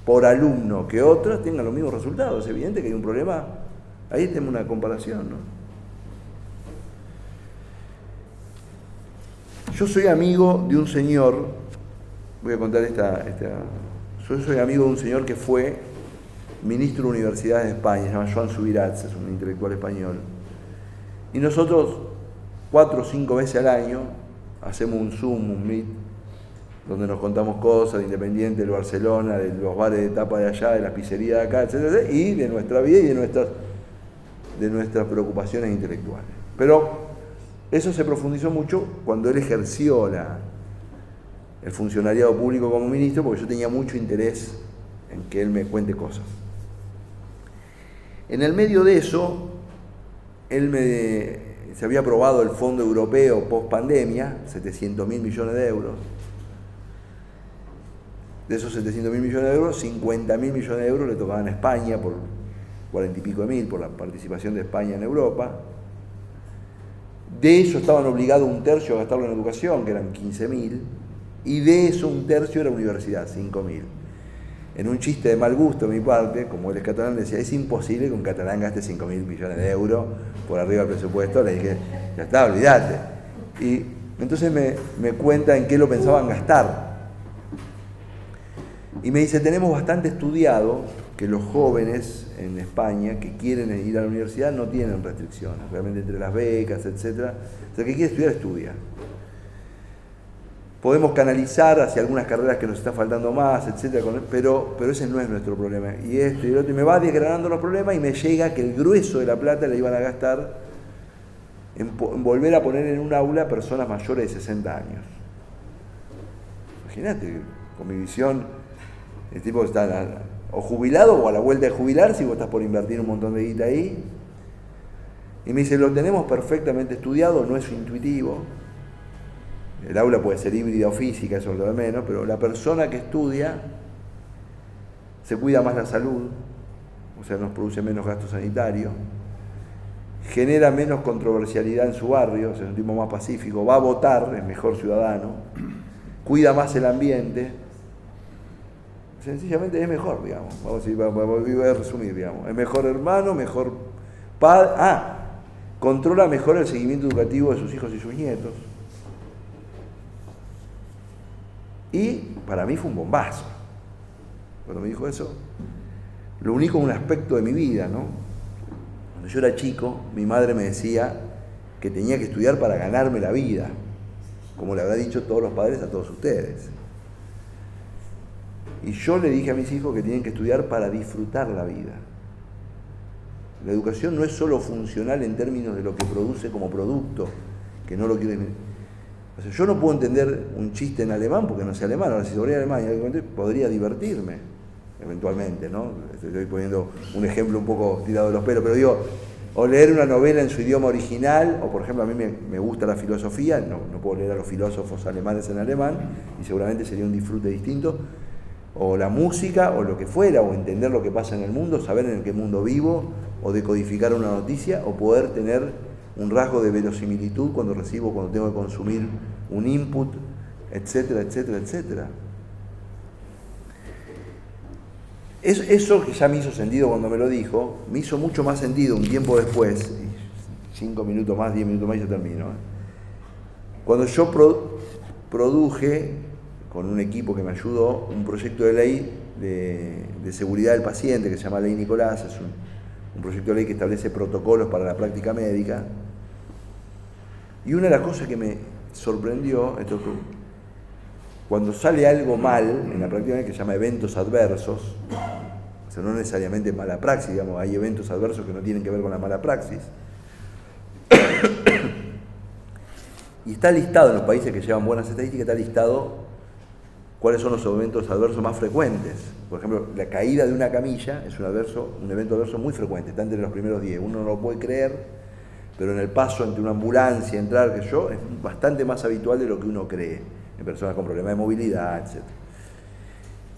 S3: por alumno que otras tengan los mismos resultados. Es evidente que hay un problema, ahí tenemos una comparación, ¿no? Yo soy amigo de un señor, voy a contar yo soy amigo de un señor que fue ministro de universidades de España, se llama Joan Subirats, es un intelectual español. Y nosotros 4 o 5 veces al año hacemos un Zoom, un Meet, donde nos contamos cosas de Independiente, del Barcelona, de los bares de tapa de allá, de las pizzerías de acá, etc. Y de nuestra vida y de nuestras preocupaciones intelectuales. Pero eso se profundizó mucho cuando él ejerció el funcionariado público como ministro, porque yo tenía mucho interés en que él me cuente cosas. En el medio de eso, se había aprobado el Fondo Europeo post-pandemia, 700.000 millones de euros. De esos 700.000 millones de euros, 50.000 millones de euros le tocaban a España por 40 y pico de mil, por la participación de España en Europa. De eso estaban obligados 1/3 a gastarlo en educación, que eran 15.000, y de eso 1/3 era universidad, 5.000. En un chiste de mal gusto de mi parte, como él es catalán, decía: es imposible que un catalán gaste 5.000 millones de euros por arriba del presupuesto. Le dije: ya está, olvídate. Y entonces me cuenta en qué lo pensaban gastar. Y me dice: tenemos bastante estudiado que los jóvenes en España que quieren ir a la universidad no tienen restricciones, realmente entre las becas, etc. O sea, que quiere estudiar, estudia. Podemos canalizar hacia algunas carreras que nos está faltando más, etc. Pero ese no es nuestro problema. Y esto y lo otro, y me va desgranando los problemas, y me llega que el grueso de la plata la iban a gastar en volver a poner en un aula personas mayores de 60 años. Imagínate, con mi visión, el tipo está o jubilado o a la vuelta de jubilar, si vos estás por invertir un montón de guita ahí. Y me dice: lo tenemos perfectamente estudiado, no es intuitivo. El aula puede ser híbrida o física, eso es lo de menos, pero la persona que estudia se cuida más la salud, o sea, nos produce menos gasto sanitario, genera menos controversialidad en su barrio, o sea, es un tipo más pacífico, va a votar, es mejor ciudadano, cuida más el ambiente, sencillamente es mejor, digamos. Voy a resumir, digamos. Es mejor hermano, mejor padre. Controla mejor el seguimiento educativo de sus hijos y sus nietos. Y para mí fue un bombazo. Cuando me dijo eso, lo único un aspecto de mi vida, ¿no? Cuando yo era chico, mi madre me decía que tenía que estudiar para ganarme la vida, como le habrá dicho todos los padres a todos ustedes. Y yo le dije a mis hijos que tienen que estudiar para disfrutar la vida. La educación no es solo funcional en términos de lo que produce como producto, que no lo quieren. O sea, yo no puedo entender un chiste en alemán porque no sé alemán. Ahora, si sabría alemán podría divertirme, eventualmente, ¿no? Estoy poniendo un ejemplo un poco tirado de los pelos, pero digo, o leer una novela en su idioma original, o por ejemplo, a mí me gusta la filosofía, no puedo leer a los filósofos alemanes en alemán, y seguramente sería un disfrute distinto, o la música, o lo que fuera, o entender lo que pasa en el mundo, saber en qué mundo vivo, o decodificar una noticia, o poder tener un rasgo de verosimilitud cuando tengo que consumir un input, etcétera, etcétera, etcétera. Eso que ya me hizo sentido cuando me lo dijo, me hizo mucho más sentido un tiempo después, 5 minutos más, 10 minutos más y yo termino. Cuando yo produje, con un equipo que me ayudó, un proyecto de ley de seguridad del paciente que se llama Ley Nicolás, es un proyecto de ley que establece protocolos para la práctica médica. Y una de las cosas que me sorprendió, cuando sale algo mal en la práctica médica, que se llama eventos adversos, o sea, no necesariamente mala praxis, digamos, hay eventos adversos que no tienen que ver con la mala praxis. Y está listado en los países que llevan buenas estadísticas, está listado cuáles son los eventos adversos más frecuentes. Por ejemplo, la caída de una camilla es un evento adverso muy frecuente, está entre los primeros 10. Uno no lo puede creer, pero en el paso entre una ambulancia, entrar, es bastante más habitual de lo que uno cree, en personas con problemas de movilidad, etc.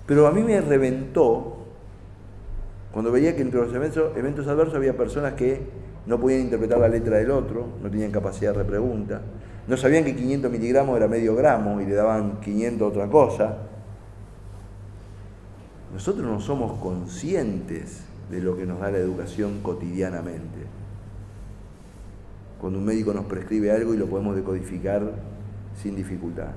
S3: Pero a mí me reventó cuando veía que entre los eventos adversos había personas que no podían interpretar la letra del otro, no tenían capacidad de repregunta, no sabían que 500 miligramos era medio gramo y le daban 500 otra cosa. Nosotros no somos conscientes de lo que nos da la educación cotidianamente. Cuando un médico nos prescribe algo y lo podemos decodificar sin dificultad.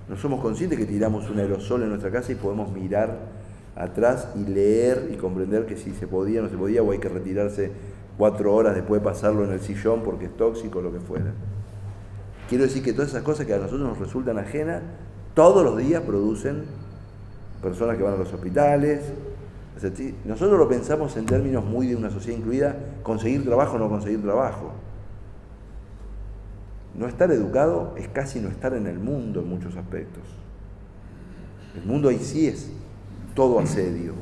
S3: No somos conscientes que tiramos un aerosol en nuestra casa y podemos mirar atrás y leer y comprender que si se podía o no se podía, o hay que retirarse 4 horas después de pasarlo en el sillón porque es tóxico o lo que fuera. Quiero decir que todas esas cosas que a nosotros nos resultan ajenas, todos los días producen personas que van a los hospitales. O sea, nosotros lo pensamos en términos muy de una sociedad incluida, conseguir trabajo o no conseguir trabajo. No estar educado es casi no estar en el mundo en muchos aspectos. El mundo ahí sí es todo asedio.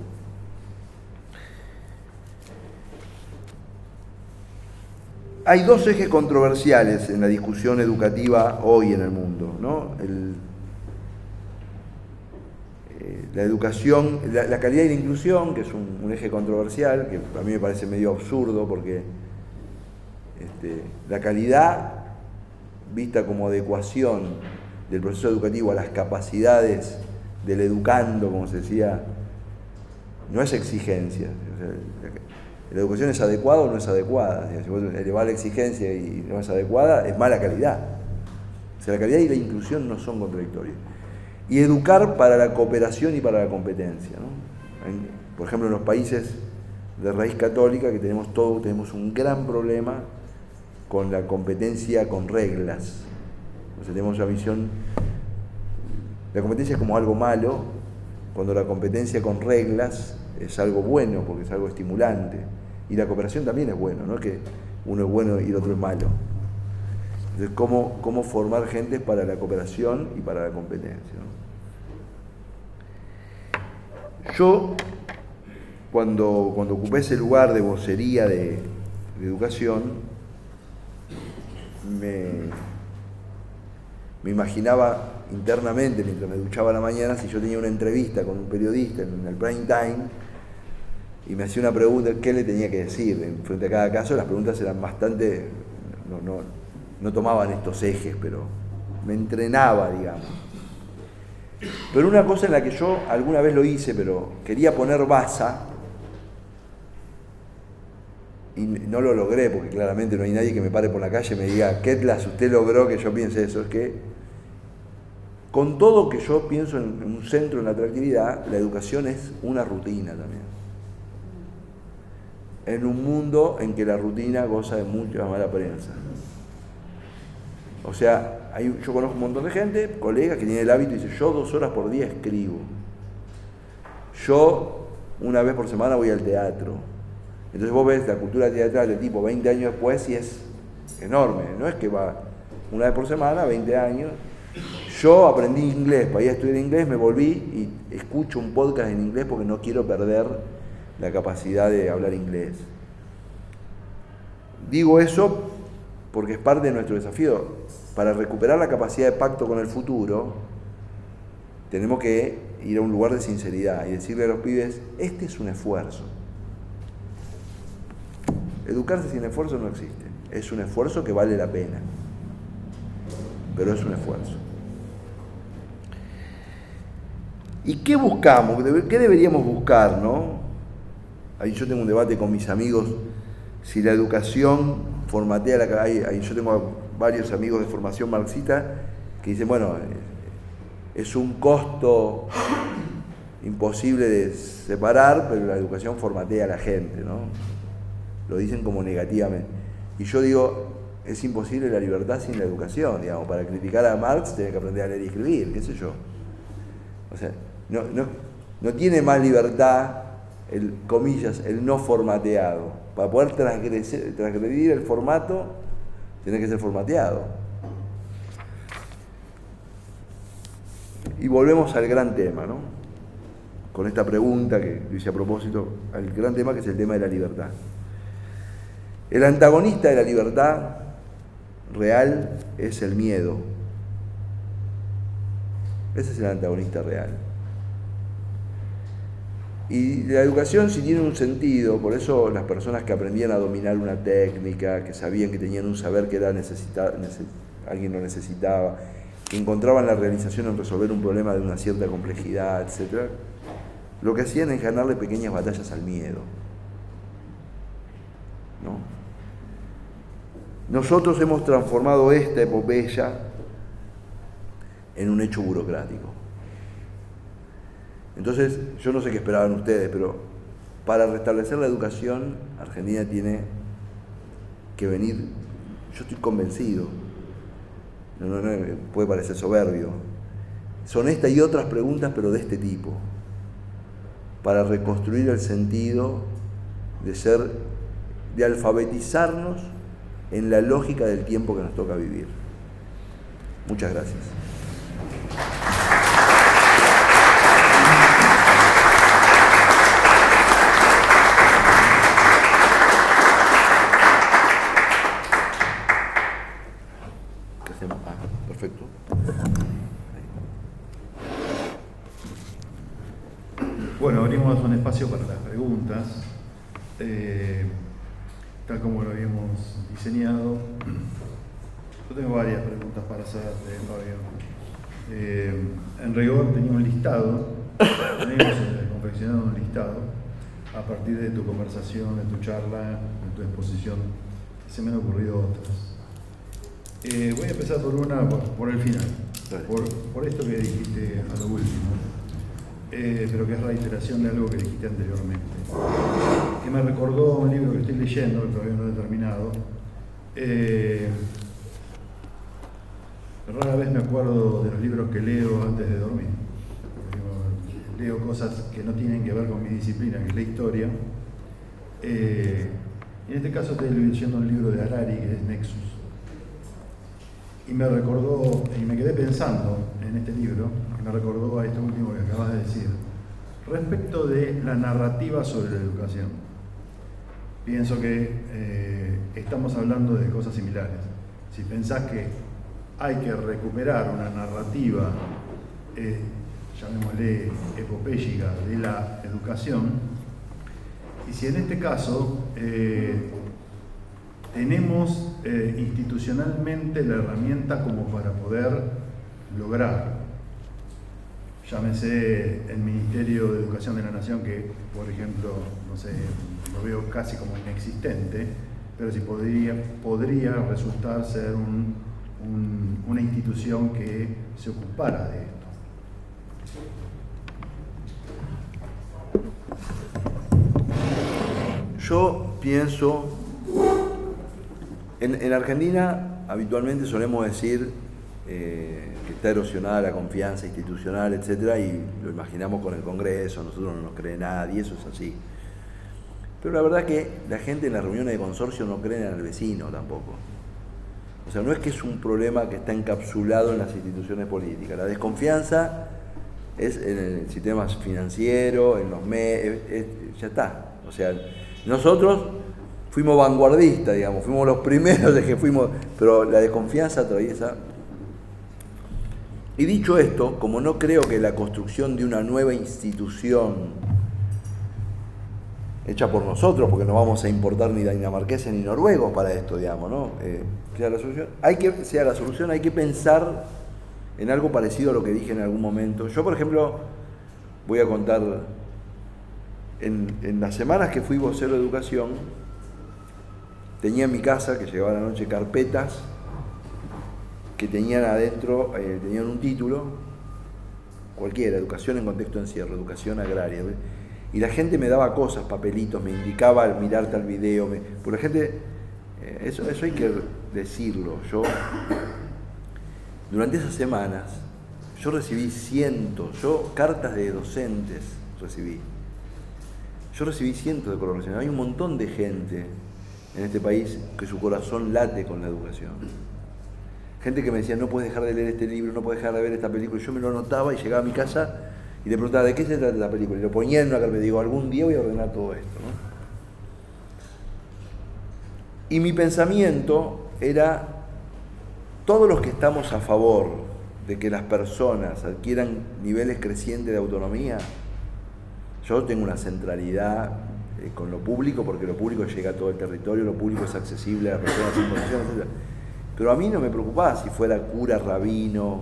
S3: Hay 2 ejes controversiales en la discusión educativa hoy en el mundo, ¿no? La educación, la calidad y la inclusión, que es un eje controversial, que a mí me parece medio absurdo porque la calidad vista como adecuación del proceso educativo a las capacidades del educando, como se decía, no es exigencia. O sea, la educación es adecuada o no es adecuada. Si vos elevás la exigencia y no es adecuada, es mala calidad. O sea, la calidad y la inclusión no son contradictorios. Y educar para la cooperación y para la competencia, ¿no? Por ejemplo, en los países de raíz católica, que tenemos un gran problema con la competencia con reglas. O sea, tenemos una visión, la competencia es como algo malo, cuando la competencia con reglas es algo bueno, porque es algo estimulante. Y la cooperación también es bueno, no es que uno es bueno y el otro es malo. Entonces, ¿cómo formar gente para la cooperación y para la competencia, ¿no? Yo, cuando ocupé ese lugar de vocería de educación, me imaginaba internamente, mientras me duchaba a la mañana, si yo tenía una entrevista con un periodista en el prime time y me hacía una pregunta, ¿qué le tenía que decir? En frente a cada caso, las preguntas eran bastante, no tomaban estos ejes, pero me entrenaba, digamos. Pero una cosa en la que yo alguna vez lo hice, pero quería poner baza, y no lo logré, porque claramente no hay nadie que me pare por la calle y me diga, Ketlas, usted logró que yo piense eso. Es que, con todo que yo pienso en un centro en la atractividad, la educación es una rutina también. en un mundo en que la rutina goza de mucha mala prensa. O sea, yo conozco un montón de gente, colegas, que tienen el hábito y dicen, yo 2 horas por día escribo. Yo 1 vez por semana voy al teatro. Entonces vos ves la cultura teatral de tipo 20 años después y es enorme. No es que va 1 vez por semana, 20 años. Yo aprendí inglés, para ir a estudiar inglés, me volví y escucho un podcast en inglés porque no quiero perder la capacidad de hablar inglés. Digo eso porque es parte de nuestro desafío. Para recuperar la capacidad de pacto con el futuro, tenemos que ir a un lugar de sinceridad y decirle a los pibes, este es un esfuerzo. Educarse sin esfuerzo no existe. Es un esfuerzo que vale la pena. Pero es un esfuerzo. ¿Y qué buscamos? ¿Qué deberíamos buscar, no? Ahí yo tengo un debate con mis amigos, si la educación formatea la cabeza. Yo tengo varios amigos de formación marxista que dicen, bueno, es un costo imposible de separar, pero la educación formatea a la gente, ¿no? Lo dicen como negativamente. Y yo digo, es imposible la libertad sin la educación, digamos. Para criticar a Marx tenés que aprender a leer y escribir, qué sé yo. O sea, no tiene más libertad, comillas, el no formateado. Para poder transgredir el formato, tiene que ser formateado. Y volvemos al gran tema, ¿no? Con esta pregunta que hice a propósito, al gran tema que es el tema de la libertad. El antagonista de la libertad real es el miedo. Ese es el antagonista real. Y la educación, si tiene un sentido, por eso las personas que aprendían a dominar una técnica, que sabían que tenían un saber que era alguien lo necesitaba, que encontraban la realización en resolver un problema de una cierta complejidad, etc., lo que hacían es ganarle pequeñas batallas al miedo, ¿no? Nosotros hemos transformado esta epopeya en un hecho burocrático. Entonces, yo no sé qué esperaban ustedes, pero para restablecer la educación, Argentina tiene que venir, yo estoy convencido, no puede parecer soberbio, son esta y otras preguntas, pero de este tipo, para reconstruir el sentido de alfabetizarnos en la lógica del tiempo que nos toca vivir. Muchas gracias. Perfecto.
S2: Bueno, abrimos un espacio para las preguntas. Tal como lo habíamos diseñado. Yo tengo varias preguntas para hacerte, Fabio. En rigor tenía un listado, tenemos confeccionado un listado a partir de tu conversación, de tu charla, de tu exposición. Se me han ocurrido otras. Voy a empezar por el final, por esto que dijiste a lo último, pero que es reiteración de algo que dijiste anteriormente, que me recordó un libro que estoy leyendo, que todavía no he terminado. Rara vez me acuerdo de los libros que leo antes de dormir. Leo cosas que no tienen que ver con mi disciplina, que es la historia. En este caso estoy leyendo un libro de Harari, que es Nexus. Y me recordó, y me quedé pensando en este libro, me recordó a esto último que acabas de decir, respecto de la narrativa sobre la educación. Pienso que estamos hablando de cosas similares. Si pensás que hay que recuperar una narrativa, llamémosle epopéyica, de la educación, y si en este caso tenemos institucionalmente la herramienta como para poder lograr, llámese el Ministerio de Educación de la Nación, que por ejemplo, no sé, lo veo casi como inexistente, pero si podría resultar ser una institución que se ocupara de esto.
S3: Yo pienso, en Argentina habitualmente solemos decir que está erosionada la confianza institucional, etcétera, y lo imaginamos con el Congreso, a nosotros no nos cree nadie, eso es así. Pero la verdad es que la gente en las reuniones de consorcio no cree en el vecino tampoco. O sea, no es que es un problema que está encapsulado en las instituciones políticas. La desconfianza es en el sistema financiero, en los medios, ya está. O sea, nosotros fuimos vanguardistas, digamos, fuimos los primeros de que fuimos, pero la desconfianza atraviesa. Y dicho esto, como no creo que la construcción de una nueva institución hecha por nosotros, porque no vamos a importar ni dinamarqueses ni noruegos para esto, digamos, ¿no? Sea la solución, hay que pensar en algo parecido a lo que dije en algún momento. Yo, por ejemplo, voy a contar, en las semanas que fui vocero de educación, tenía en mi casa, que llegaba a la noche, carpetas que tenían adentro, tenían un título, cualquiera, educación en contexto de encierro, educación agraria, y la gente me daba cosas, papelitos, me indicaba al mirar tal video, porque la gente, eso hay que decirlo, durante esas semanas, yo recibí cartas de docentes yo recibí cientos de colaboraciones. Hay un montón de gente en este país que su corazón late con la educación. Gente que me decía, no puedes dejar de leer este libro, no puedes dejar de ver esta película. Yo me lo anotaba y llegaba a mi casa y le preguntaba, ¿de qué se trata la película? Y lo ponía en una carpeta y digo, algún día voy a ordenar todo esto, ¿no? Y mi pensamiento era, todos los que estamos a favor de que las personas adquieran niveles crecientes de autonomía, yo tengo una centralidad con lo público, porque lo público llega a todo el territorio, lo público es accesible a las personas sin condiciones, etc. Pero a mí no me preocupaba si fuera cura, rabino,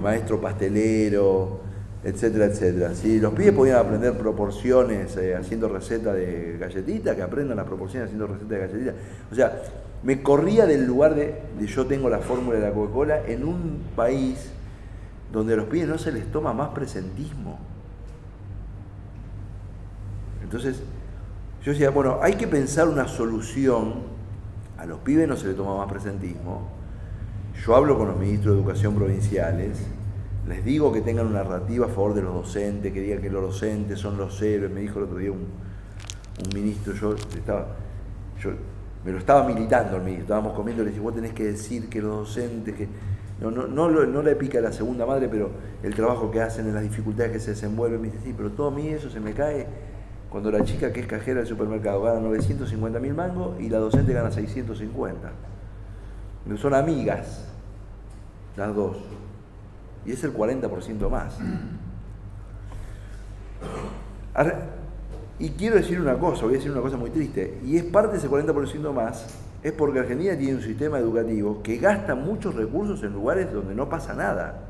S3: maestro pastelero, etcétera, etcétera. Si los pibes podían aprender proporciones haciendo recetas de galletitas, que aprendan las proporciones haciendo recetas de galletitas. O sea, me corría del lugar de yo tengo la fórmula de la Coca-Cola en un país donde a los pibes no se les toma más presentismo. Entonces, yo decía, bueno, hay que pensar una solución. A los pibes no se les toma más presentismo. Yo hablo con los ministros de educación provinciales, les digo que tengan una narrativa a favor de los docentes, que digan que los docentes son los héroes. Me dijo el otro día un ministro, yo me lo estaba militando el ministro, estábamos comiendo y le dije, vos tenés que decir que los docentes, que no le pica la segunda madre, pero el trabajo que hacen, en las dificultades que se desenvuelven. Me dice, sí, pero todo a mí eso se me cae cuando la chica que es cajera del supermercado gana 950.000 mangos y la docente gana 650. Son amigas, las dos. Y es el 40% más. Y quiero decir una cosa, voy a decir una cosa muy triste, y es parte de ese 40% más, es porque Argentina tiene un sistema educativo que gasta muchos recursos en lugares donde no pasa nada.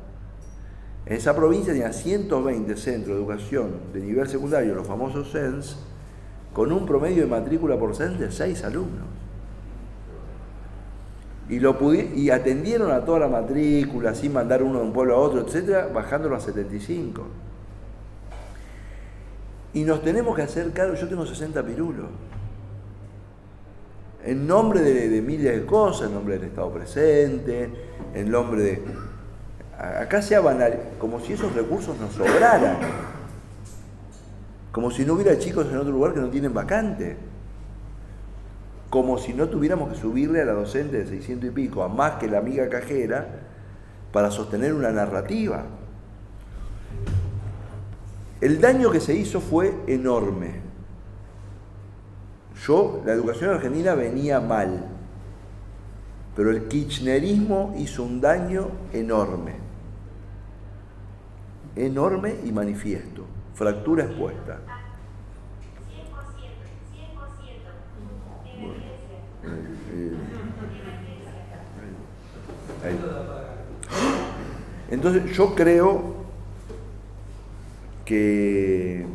S3: En esa provincia tenía 120 centros de educación de nivel secundario, los famosos CENS, con un promedio de matrícula por CENS de 6 alumnos. Y atendieron a toda la matrícula, sin mandar uno de un pueblo a otro, etcétera, bajándolo a 75. Y nos tenemos que hacer cargo, yo tengo 60 pirulos. En nombre de miles de cosas, en nombre del Estado presente, en nombre de... Acá se ha banal, como si esos recursos nos sobraran. Como si no hubiera chicos en otro lugar que no tienen vacante. Como si no tuviéramos que subirle a la docente de 600 y pico a más que la amiga cajera para sostener una narrativa. El daño que se hizo fue enorme. La educación argentina venía mal, pero el kirchnerismo hizo un daño enorme. Enorme y manifiesto. Fractura expuesta. Entonces yo creo que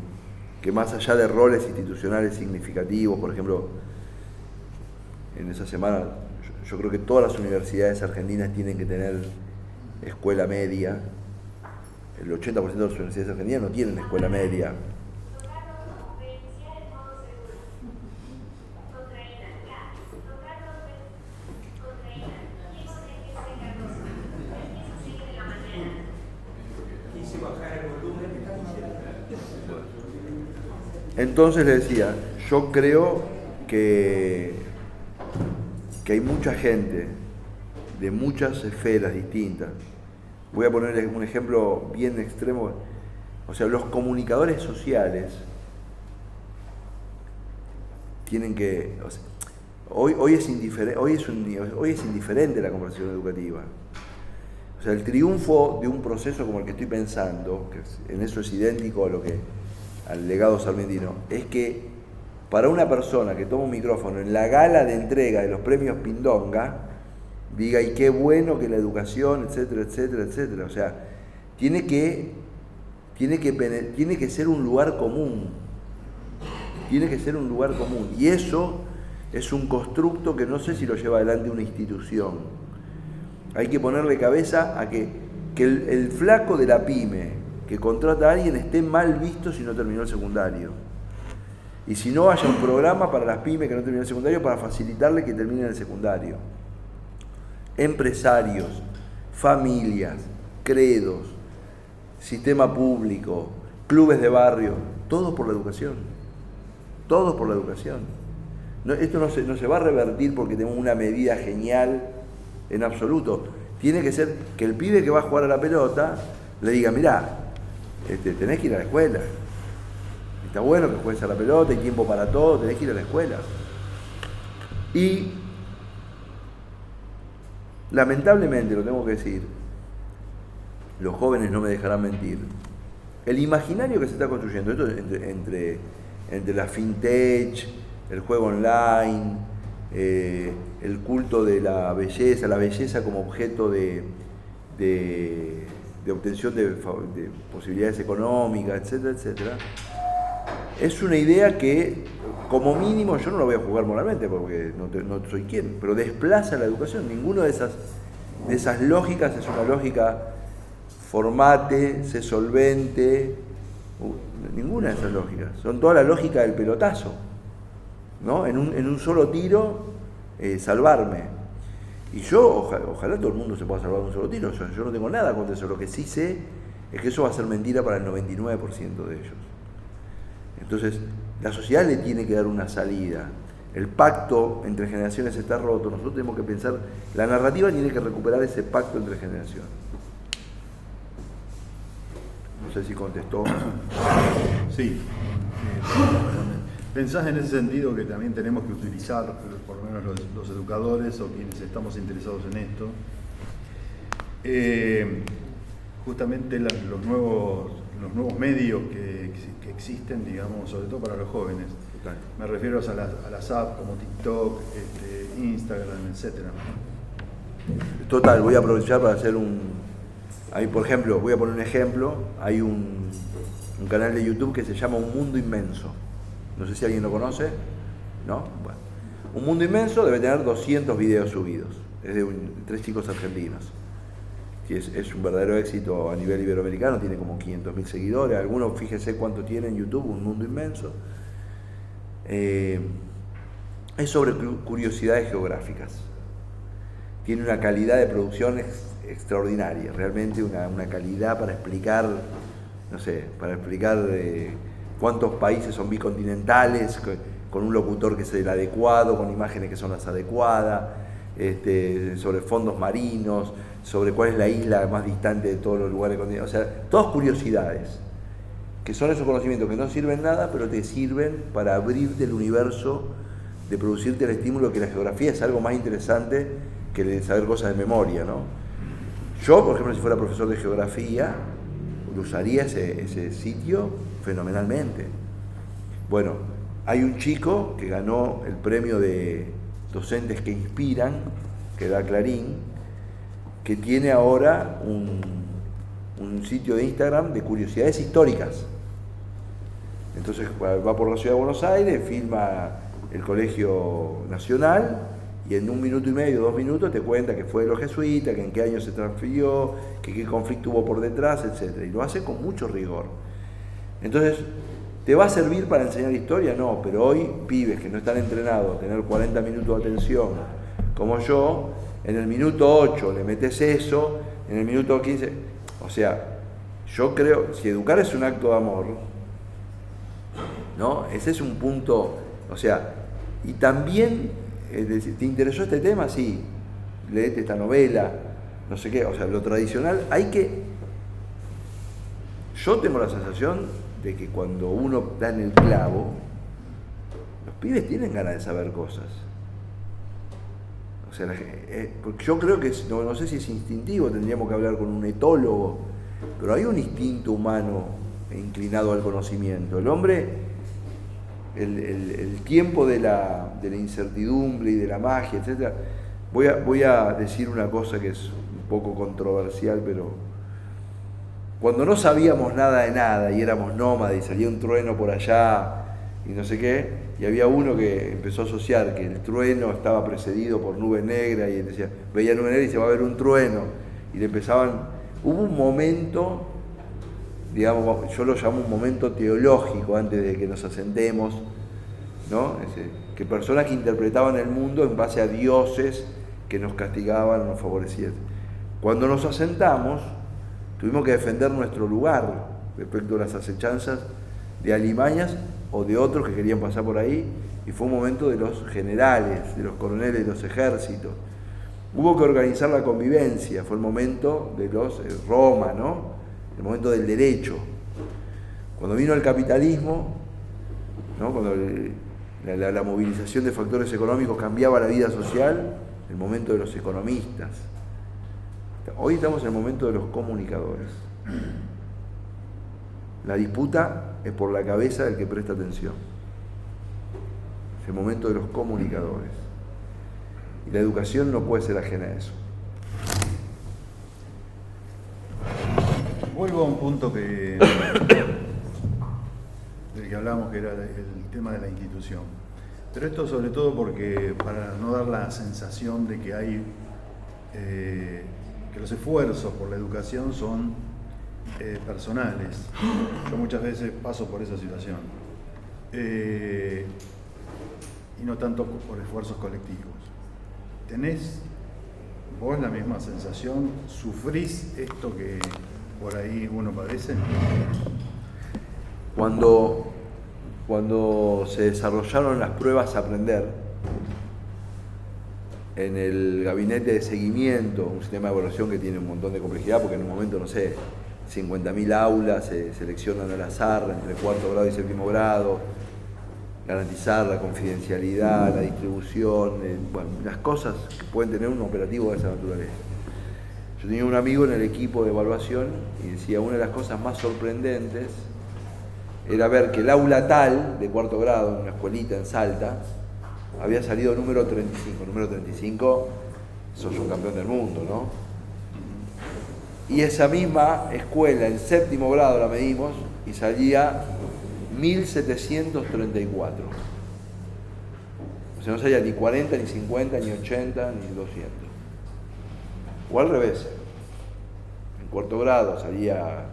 S3: más allá de roles institucionales significativos, por ejemplo, en esa semana yo creo que todas las universidades argentinas tienen que tener escuela media. El 80% de las universidades argentinas no tienen escuela media. Entonces le decía, yo creo que hay mucha gente de muchas esferas distintas. Voy a poner un ejemplo bien extremo. O sea, los comunicadores sociales tienen que... O sea, hoy es indiferente la conversación educativa. O sea, el triunfo de un proceso como el que estoy pensando, que en eso es idéntico a al legado sarmientino, es que para una persona que toma un micrófono en la gala de entrega de los premios Pindonga, diga, y qué bueno que la educación, etcétera, etcétera, etcétera. O sea, tiene que ser un lugar común. Tiene que ser un lugar común. Y eso es un constructo que no sé si lo lleva adelante una institución. Hay que ponerle cabeza a que el flaco de la pyme que contrata a alguien esté mal visto si no terminó el secundario. Y si no, haya un programa para las pymes que no terminan el secundario para facilitarle que terminen el secundario. Empresarios, familias, credos, sistema público, clubes de barrio, todo por la educación. Todos por la educación. Esto no se va a revertir porque tenemos una medida genial en absoluto. Tiene que ser que el pibe que va a jugar a la pelota le diga, mirá, tenés que ir a la escuela. Está bueno que juegues a la pelota, hay tiempo para todo, tenés que ir a la escuela. Y lamentablemente, lo tengo que decir, los jóvenes no me dejarán mentir, el imaginario que se está construyendo, esto entre la fintech, el juego online, el culto de la belleza como objeto de obtención de posibilidades económicas, etcétera, etcétera, es una idea que, como mínimo, yo no la voy a juzgar moralmente porque no soy quien, pero desplaza la educación. Ninguna de esas lógicas es una lógica formate, sé solvente, ninguna de esas lógicas. Son toda la lógica del pelotazo, ¿no? En un solo tiro, salvarme. Y yo, ojalá todo el mundo se pueda salvar de un solo tiro. Yo no tengo nada contra eso. Lo que sí sé es que eso va a ser mentira para el 99% de ellos. Entonces, la sociedad le tiene que dar una salida. El pacto entre generaciones está roto. Nosotros tenemos que pensar, la narrativa tiene que recuperar ese pacto entre generaciones. No sé si contestó.
S2: Sí. ¿Pensás en ese sentido que también tenemos que utilizar, por lo menos los educadores o quienes estamos interesados en esto, justamente los nuevos medios que existen, digamos, sobre todo para los jóvenes?
S3: Total.
S2: Me refiero a las apps como TikTok, Instagram, etcétera.
S3: Total, voy a aprovechar para hacer ahí, por ejemplo, voy a poner un ejemplo. Hay un canal de YouTube que se llama Un Mundo Inmenso. No sé si alguien lo conoce, ¿no? Bueno, Un Mundo Inmenso debe tener 200 videos subidos. Es de 3 chicos argentinos. Que es un verdadero éxito a nivel iberoamericano, tiene como 500.000 seguidores. Algunos, fíjense cuánto tiene en YouTube, Un Mundo Inmenso. Es sobre curiosidades geográficas. Tiene una calidad de producción extraordinaria, realmente una calidad para explicar, no sé, cuántos países son bicontinentales, con un locutor que es el adecuado, con imágenes que son las adecuadas, sobre fondos marinos, sobre cuál es la isla más distante de todos los lugares continentales. O sea, todas curiosidades, que son esos conocimientos que no sirven nada, pero te sirven para abrirte el universo, de producirte el estímulo, que la geografía es algo más interesante que el saber cosas de memoria, ¿no? Yo, por ejemplo, si fuera profesor de geografía, usaría ese sitio fenomenalmente. Bueno, hay un chico que ganó el premio de docentes que inspiran, que da Clarín, que tiene ahora un sitio de Instagram de curiosidades históricas. Entonces va por la ciudad de Buenos Aires, filma el Colegio Nacional y en 1 minuto y medio, 2 minutos te cuenta que fue de los jesuitas, que en qué año se transfirió, que qué conflicto hubo por detrás, etc. Y lo hace con mucho rigor. Entonces, ¿te va a servir para enseñar historia? No, pero hoy pibes que no están entrenados a tener 40 minutos de atención, como yo, en el minuto 8 le metes eso, en el minuto 15... O sea, yo creo, si educar es un acto de amor, ¿no? Ese es un punto, o sea, y también, ¿te interesó este tema? Sí, leete esta novela, no sé qué, o sea, lo tradicional, yo tengo la sensación de que cuando uno da en el clavo, los pibes tienen ganas de saber cosas. O sea, porque yo creo que, no sé si es instintivo, tendríamos que hablar con un etólogo, pero hay un instinto humano inclinado al conocimiento. El hombre, el tiempo de la incertidumbre y de la magia, etc. Voy a decir una cosa que es un poco controversial, pero cuando no sabíamos nada de nada y éramos nómades y salía un trueno por allá y no sé qué, y había uno que empezó a asociar que el trueno estaba precedido por nube negra y él decía, veía nube negra y se va a ver un trueno, y le empezaban, hubo un momento, digamos, yo lo llamo un momento teológico antes de que nos asentemos, ¿no? Que personas que interpretaban el mundo en base a dioses que nos castigaban, nos favorecían. Cuando nos asentamos, tuvimos que defender nuestro lugar respecto a las acechanzas de alimañas o de otros que querían pasar por ahí, y fue un momento de los generales, de los coroneles de los ejércitos. Hubo que organizar la convivencia, fue el momento de los Roma, ¿no? El momento del derecho. Cuando vino el capitalismo, ¿no? Cuando la movilización de factores económicos cambiaba la vida social, el momento de los economistas. Hoy estamos en el momento de los comunicadores. La disputa es por la cabeza del que presta atención. Es el momento de los comunicadores. Y la educación no puede ser ajena a eso.
S2: Vuelvo a un punto del que hablamos, que era el tema de la institución. Pero esto sobre todo porque, para no dar la sensación de que hay que los esfuerzos por la educación son personales. Yo muchas veces paso por esa situación. Y no tanto por esfuerzos colectivos. ¿Tenés vos la misma sensación? ¿Sufrís esto que por ahí uno padece?
S3: Cuando se desarrollaron las pruebas a aprender, en el gabinete de seguimiento, un sistema de evaluación que tiene un montón de complejidad, porque en un momento, no sé, 50.000 aulas se seleccionan al azar entre cuarto grado y séptimo grado, garantizar la confidencialidad, la distribución, bueno, las cosas que pueden tener un operativo de esa naturaleza. Yo tenía un amigo en el equipo de evaluación y decía, una de las cosas más sorprendentes era ver que el aula tal, de cuarto grado, en una escuelita en Salta, había salido número 35. Número 35, sos un campeón del mundo, ¿no? Y esa misma escuela, en séptimo grado la medimos, y salía 1734. O sea, no salía ni 40, ni 50, ni 80, ni 200. O al revés. En cuarto grado salía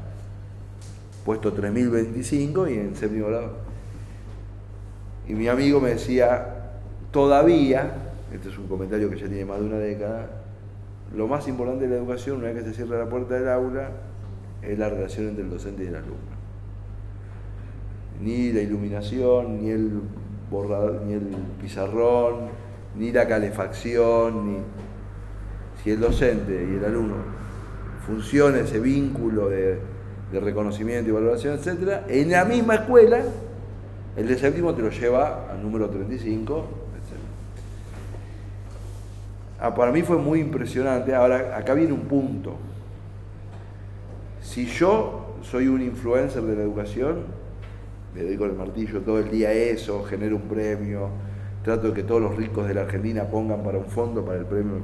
S3: puesto 3025 y en séptimo grado. Y mi amigo me decía, todavía, este es un comentario que ya tiene más de una década, lo más importante de la educación, una vez que se cierra la puerta del aula, es la relación entre el docente y el alumno. Ni la iluminación, ni el borrador, ni el pizarrón, ni la calefacción, ni... Si el docente y el alumno funciona ese vínculo de reconocimiento y valoración, etc., en la misma escuela, el de séptimo te lo lleva al número 35, etc. Para mí fue muy impresionante. Ahora, acá viene un punto. Si yo soy un influencer de la educación, le doy con el martillo todo el día a eso, genero un premio, trato de que todos los ricos de la Argentina pongan para un fondo para el premio.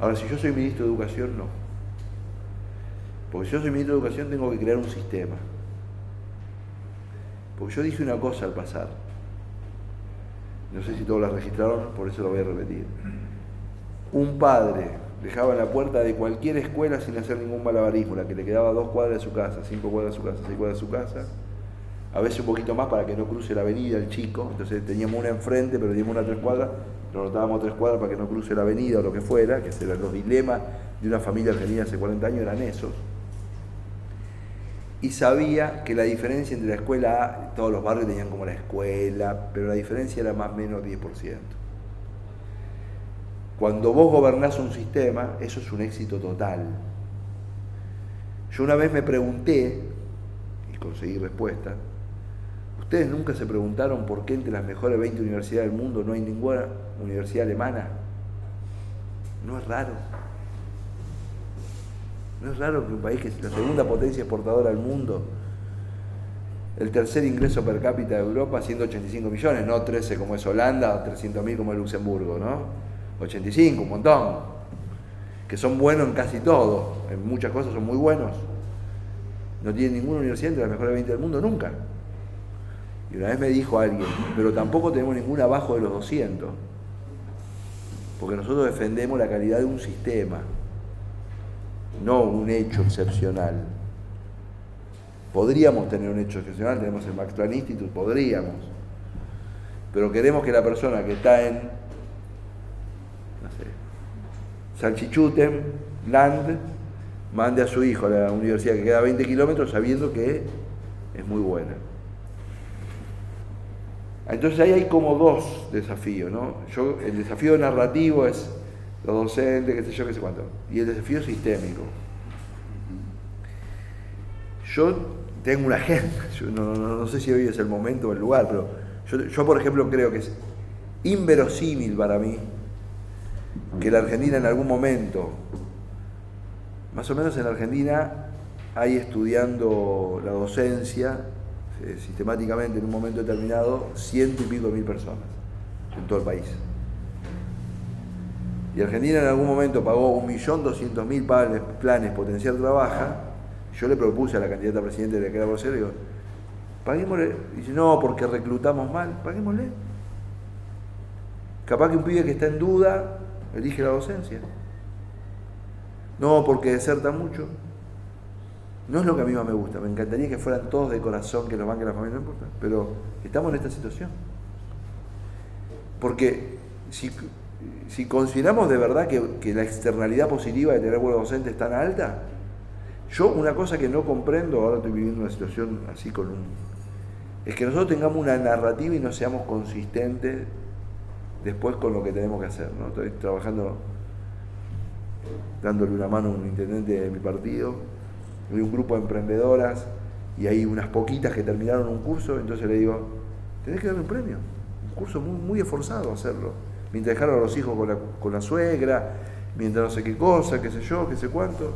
S3: Ahora, si yo soy ministro de Educación, no. Porque si yo soy ministro de Educación, tengo que crear un sistema. Porque yo dije una cosa al pasar. No sé si todos la registraron, por eso lo voy a repetir. Un padre dejaba en la puerta de cualquier escuela sin hacer ningún malabarismo, la que le quedaba 2 cuadras de su casa, 5 cuadras de su casa, 6 cuadras de su casa, a veces un poquito más para que no cruce la avenida el chico, entonces teníamos una enfrente, pero teníamos una a 3 cuadras, nos notábamos 3 cuadras para que no cruce la avenida o lo que fuera, que eran los dilemas de una familia argentina hace 40 años, eran esos. y sabía que la diferencia entre la escuela A, todos los barrios tenían como la escuela, pero la diferencia era más o menos 10%. Cuando vos gobernás un sistema, eso es un éxito total. Yo una vez me pregunté, y conseguí respuesta, ¿ustedes nunca se preguntaron por qué entre las mejores 20 universidades del mundo no hay ninguna universidad alemana? ¿No es raro? ¿No es raro que un país que es la segunda potencia exportadora del mundo, el tercer ingreso per cápita de Europa, siendo 85 millones, no 13 como es Holanda, o 300.000 como es Luxemburgo, ¿no? 85, un montón, que son buenos en casi todo, en muchas cosas son muy buenos. No tienen ninguna universidad entre las mejores 20 del mundo, nunca. Y una vez me dijo alguien, pero tampoco tenemos ninguna abajo de los 200, porque nosotros defendemos la calidad de un sistema, no un hecho excepcional. Podríamos tener un hecho excepcional, tenemos el Max Planck Institute, podríamos, pero queremos que la persona que está en, no sé, Salchichuten, Land, mande a su hijo a la universidad que queda a 20 kilómetros sabiendo que es muy buena. Entonces ahí hay como dos desafíos, ¿no? El desafío narrativo es los docentes, qué sé yo, qué sé cuánto, y el desafío sistémico. Yo tengo una agenda, yo no sé si hoy es el momento o el lugar, pero yo por ejemplo creo que es inverosímil para mí que la Argentina en algún momento, más o menos en la Argentina hay estudiando la docencia sistemáticamente en un momento determinado 100 y pico mil personas en todo el país. Y Argentina en algún momento pagó 1.200.000 planes Potenciar Trabaja. Yo le propuse a la candidata a presidente de la que era vocera, digo, paguémosle. Y dice, no, porque reclutamos mal, paguémosle. Capaz que un pibe que está en duda elige la docencia. No, porque deserta mucho. No es lo que a mí más me gusta, me encantaría que fueran todos de corazón, que los banque la familia, no importa, pero estamos en esta situación. Porque si consideramos de verdad que la externalidad positiva de tener buenos docentes es tan alta, yo una cosa que no comprendo, ahora estoy viviendo una situación así es que nosotros tengamos una narrativa y no seamos consistentes después con lo que tenemos que hacer, ¿no? Estoy trabajando, dándole una mano a un intendente de mi partido, hay un grupo de emprendedoras y hay unas poquitas que terminaron un curso, entonces le digo, tenés que darle un premio, un curso muy, muy esforzado hacerlo, mientras dejaron a los hijos con la suegra, mientras no sé qué cosa, qué sé yo, qué sé cuánto.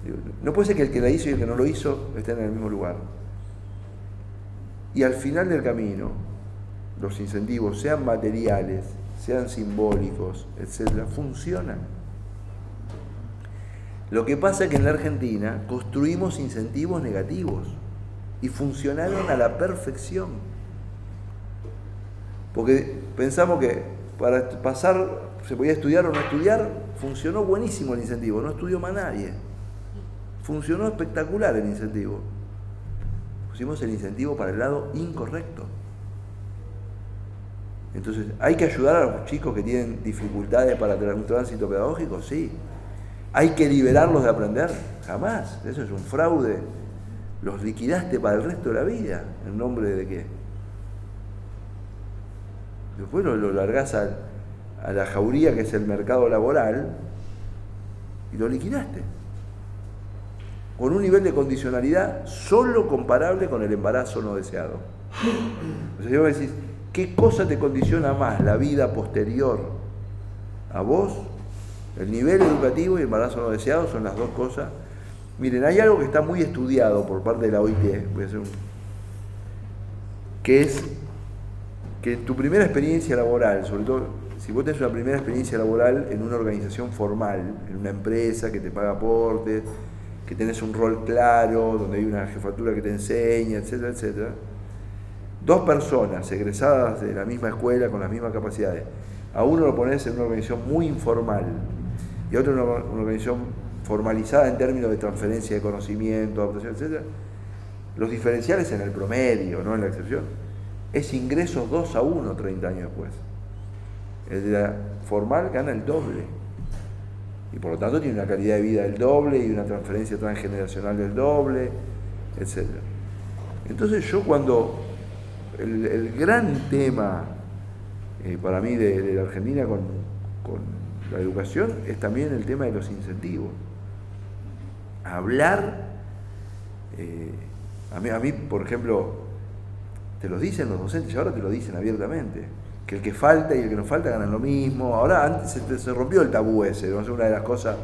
S3: Digo, no puede ser que el que la hizo y el que no lo hizo estén en el mismo lugar. Y al final del camino, los incentivos, sean materiales, sean simbólicos, etcétera, funcionan. Lo que pasa es que en la Argentina construimos incentivos negativos y funcionaron a la perfección. Porque pensamos que para pasar se podía estudiar o no estudiar, funcionó buenísimo el incentivo, no estudió más nadie. Funcionó espectacular el incentivo. Pusimos el incentivo para el lado incorrecto. Entonces, ¿hay que ayudar a los chicos que tienen dificultades para tener un tránsito pedagógico? Sí. ¿Hay que liberarlos de aprender? Jamás. Eso es un fraude. Los liquidaste para el resto de la vida. ¿En nombre de qué? Después lo largás a la jauría que es el mercado laboral y lo liquidaste. Con un nivel de condicionalidad solo comparable con el embarazo no deseado. O sea, si vos me decís, ¿qué cosa te condiciona más la vida posterior a vos? El nivel educativo y el embarazo no deseado son las dos cosas. Miren, hay algo que está muy estudiado por parte de la OIT, que es que en tu primera experiencia laboral, sobre todo si vos tenés una primera experiencia laboral en una organización formal, en una empresa que te paga aportes, que tenés un rol claro, donde hay una jefatura que te enseña, etcétera, etcétera, dos personas egresadas de la misma escuela con las mismas capacidades, a uno lo ponés en una organización muy informal y a otro en una organización formalizada en términos de transferencia de conocimiento, adaptación, etc. Los diferenciales en el promedio, no en la excepción, es ingresos 2-1 30 años después. El de la formal gana el doble y por lo tanto tiene una calidad de vida del doble y una transferencia transgeneracional del doble etc. Entonces yo cuando el gran tema para mí de la Argentina con la educación es también el tema de los incentivos. Hablar, a mí, por ejemplo, te lo dicen los docentes y ahora te lo dicen abiertamente, que el que falta y el que no falta ganan lo mismo. Ahora antes se rompió el tabú ese, ¿no? Es una de las cosas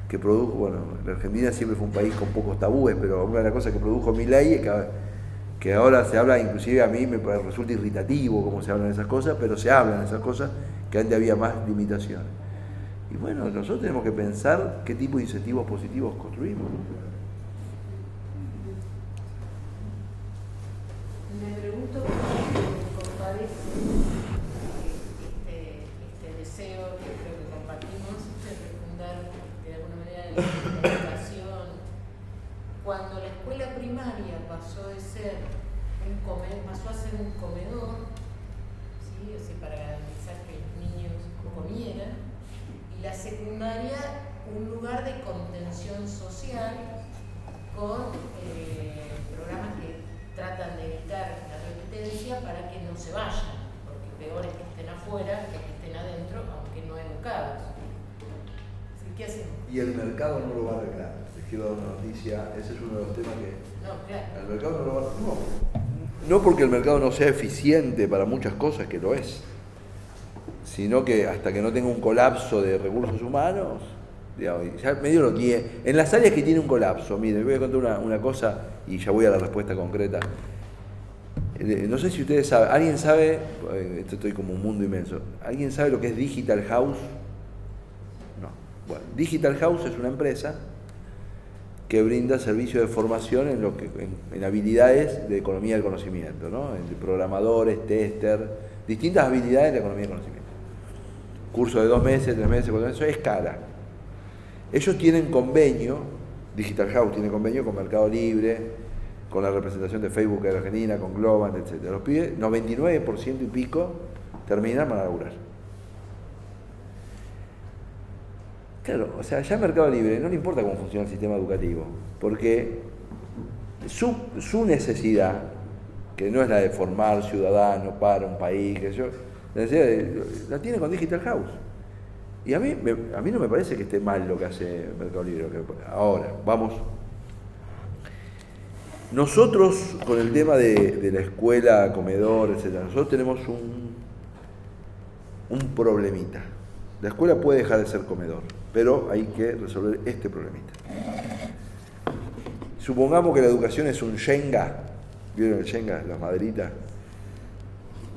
S3: que produjo, bueno, la Argentina siempre fue un país con pocos tabúes, pero una de las cosas que produjo Milei es que ahora se habla, inclusive a mí me resulta irritativo cómo se hablan esas cosas, pero se hablan esas cosas que antes había más limitaciones. Y bueno, nosotros tenemos que pensar qué tipo de incentivos positivos construimos, ¿no?
S4: Me pregunto cómo compadece este deseo que creo que compartimos de refundar de alguna manera la educación. Cuando la escuela primaria pasó a ser pasó a ser un comedor, ¿sí? O sea, para garantizar que los niños comieran, y la secundaria un lugar de contención social con programas que tratan de evitar la repitencia para que no se vayan, porque peor es que estén afuera que estén adentro, aunque no educados. Así, ¿qué hacemos?
S3: Y el mercado no lo va a arreglar. Les quiero dar una noticia, ese es uno de los temas que...
S4: No, claro.
S3: El mercado no lo va a arreglar. No porque el mercado no sea eficiente para muchas cosas, que lo es, sino que hasta que no tenga un colapso de recursos humanos, digamos, ya medio lo tiene. En las áreas que tiene un colapso, miren, voy a contar una cosa y ya voy a la respuesta concreta. No sé si ustedes saben, ¿alguien sabe? Esto estoy como un mundo inmenso. ¿Alguien sabe lo que es Digital House? No. Bueno, Digital House es una empresa que brinda servicios de formación en habilidades de economía del conocimiento, ¿no? Entre programadores, tester, distintas habilidades de economía del conocimiento. Curso de 2 meses, 3 meses, 4 meses, eso es cara. Ellos tienen convenio, Digital House tiene convenio con Mercado Libre, con la representación de Facebook de Argentina, con Globant, etc. Los pibes, 99% y pico, terminan para laburar. Claro, o sea, ya Mercado Libre no le importa cómo funciona el sistema educativo, porque su necesidad, que no es la de formar ciudadanos para un país, la necesidad la tiene con Digital House. Y a mí no me parece que esté mal lo que hace Mercado Libre. Ahora, vamos. Nosotros, con el tema de la escuela, comedor, etc., nosotros tenemos un problemita. La escuela puede dejar de ser comedor, pero hay que resolver este problemita. Supongamos que la educación es un Shenga. ¿Vieron el Shenga? Las maderitas.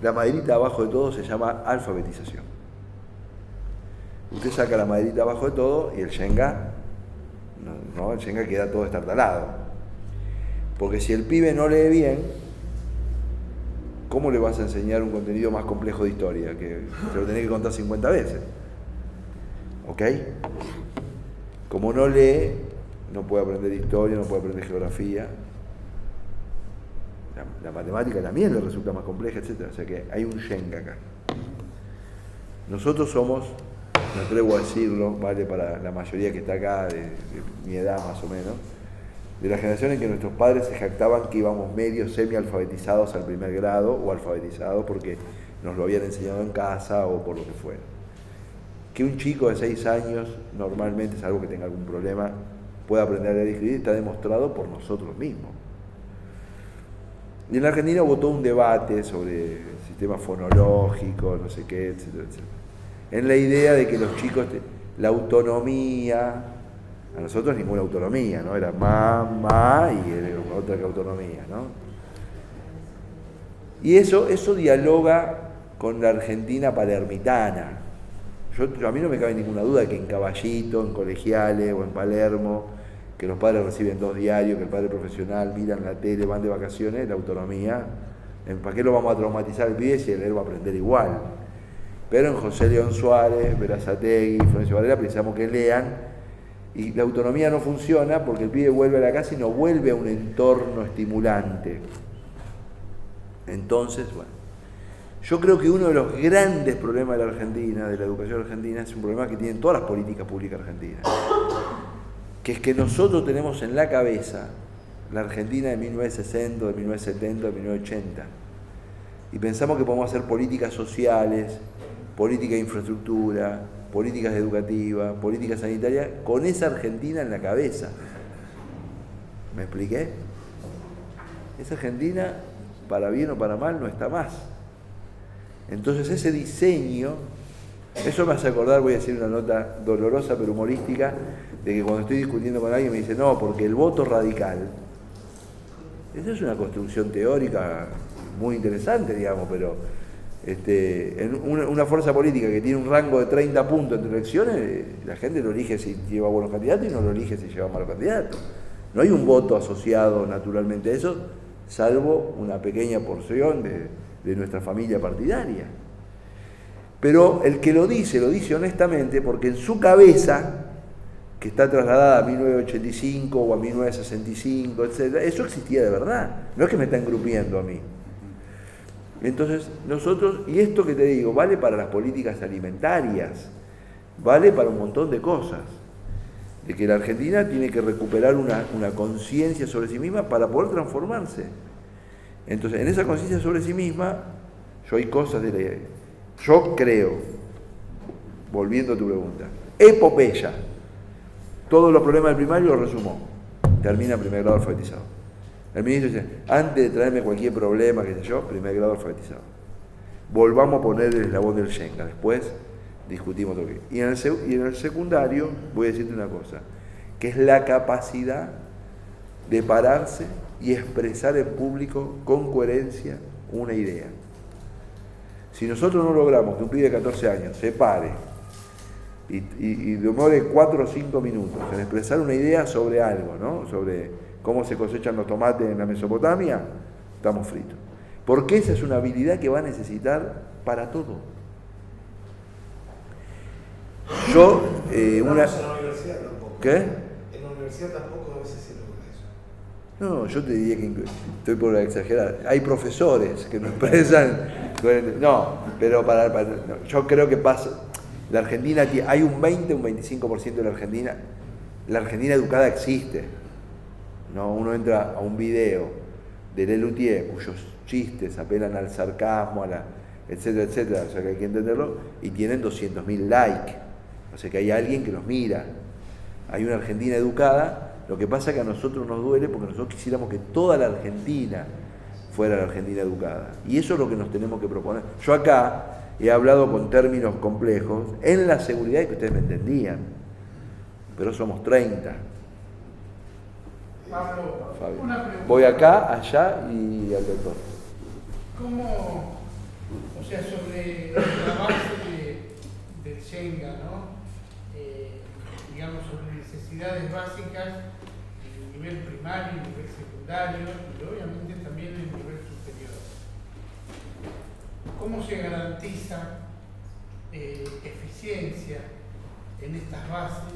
S3: La maderita abajo de todo se llama alfabetización. Usted saca la maderita abajo de todo y el Shenga, el Shenga queda todo estartalado. Porque si el pibe no lee bien, ¿cómo le vas a enseñar un contenido más complejo de historia? Que se lo tenés que contar 50 veces. ¿Ok? Como no lee, no puede aprender historia, no puede aprender geografía. La matemática también le resulta más compleja, etc. O sea que hay un Shenga acá. Nosotros somos, me atrevo a decirlo, vale para la mayoría que está acá, de mi edad más o menos, de la generación en que nuestros padres se jactaban que íbamos medio semi-alfabetizados al primer grado, o alfabetizados porque nos lo habían enseñado en casa o por lo que fuera. Que un chico de 6 años, normalmente, salvo que tenga algún problema, pueda aprender a leer y escribir, está demostrado por nosotros mismos. Y en la Argentina hubo todo un debate sobre el sistema fonológico, no sé qué, etcétera, etcétera. En la idea de que los chicos, la autonomía, a nosotros ninguna autonomía, ¿no? Era mamá y otra que autonomía, ¿no? Y eso dialoga con la Argentina palermitana. A mí no me cabe ninguna duda que en Caballito, en Colegiales o en Palermo, que los padres reciben 2 diarios, que el padre profesional miran la tele, van de vacaciones, la autonomía, ¿para qué lo vamos a traumatizar el pibe si él va a aprender igual? Pero en José León Suárez, Berazategui, Florencio Varela pensamos que lean, y la autonomía no funciona porque el pibe vuelve a la casa y no vuelve a un entorno estimulante. Entonces, bueno, yo creo que uno de los grandes problemas de la Argentina, de la educación argentina, es un problema que tienen todas las políticas públicas argentinas, que es que nosotros tenemos en la cabeza la Argentina de 1960, de 1970, de 1980. Y pensamos que podemos hacer políticas sociales, política de infraestructura, políticas educativas, políticas sanitarias, con esa Argentina en la cabeza. ¿Me expliqué? Esa Argentina, para bien o para mal, no está más. Entonces ese diseño, eso me hace acordar, voy a decir una nota dolorosa pero humorística, de que cuando estoy discutiendo con alguien me dice, no, porque el voto radical, esa es una construcción teórica muy interesante, digamos, pero en una fuerza política que tiene un rango de 30 puntos entre elecciones, la gente lo elige si lleva buenos candidatos y no lo elige si lleva malos candidatos. No hay un voto asociado naturalmente a eso, salvo una pequeña porción de nuestra familia partidaria. Pero el que lo dice honestamente porque en su cabeza, que está trasladada a 1985 o a 1965, etc., eso existía de verdad, no es que me está engrupiendo a mí. Entonces nosotros, y esto que te digo, vale para las políticas alimentarias, vale para un montón de cosas, de que la Argentina tiene que recuperar una conciencia sobre sí misma para poder transformarse. Entonces, en esa conciencia sobre sí misma, yo creo, volviendo a tu pregunta, epopeya, todos los problemas del primario los resumo, termina primer grado alfabetizado. El ministro dice, antes de traerme cualquier problema, qué sé yo, primer grado alfabetizado. Volvamos a poner el eslabón del Shenga, después discutimos todo. Y en el secundario, voy a decirte una cosa, que es la capacidad de pararse y expresar en público con coherencia una idea. Si nosotros no logramos que un pibe de 14 años se pare y demore 4 o 5 minutos en expresar una idea sobre algo, ¿no? Sobre cómo se cosechan los tomates en la Mesopotamia, estamos fritos. Porque esa es una habilidad que va a necesitar para todo. Yo,
S5: En la universidad tampoco.
S3: ¿Qué?
S5: En la universidad tampoco a veces se logra eso.
S3: No, yo te diría que estoy por exagerar. Hay profesores que no expresan. No, pero no, yo creo que pasa. La Argentina, hay un 20, un 25% de la Argentina. La Argentina educada existe. ¿No? Uno entra a un video de Lelutier, cuyos chistes apelan al sarcasmo, etcétera, etcétera, o sea que hay que entenderlo, y tienen 200.000 likes. O sea que hay alguien que los mira. Hay una Argentina educada. Lo que pasa es que a nosotros nos duele porque nosotros quisiéramos que toda la Argentina fuera la Argentina educada. Y eso es lo que nos tenemos que proponer. Yo acá he hablado con términos complejos en la seguridad que ustedes me entendían. Pero somos 30.
S6: Pablo,
S3: Fabio.
S6: una pregunta.
S3: Voy acá, allá y al doctor.
S6: ¿Cómo, o sea, sobre la base del Shenga, ¿no? Digamos, sobre necesidades básicas en el nivel primario, en el nivel secundario y obviamente también en el nivel superior? ¿Cómo se garantiza eficiencia en estas bases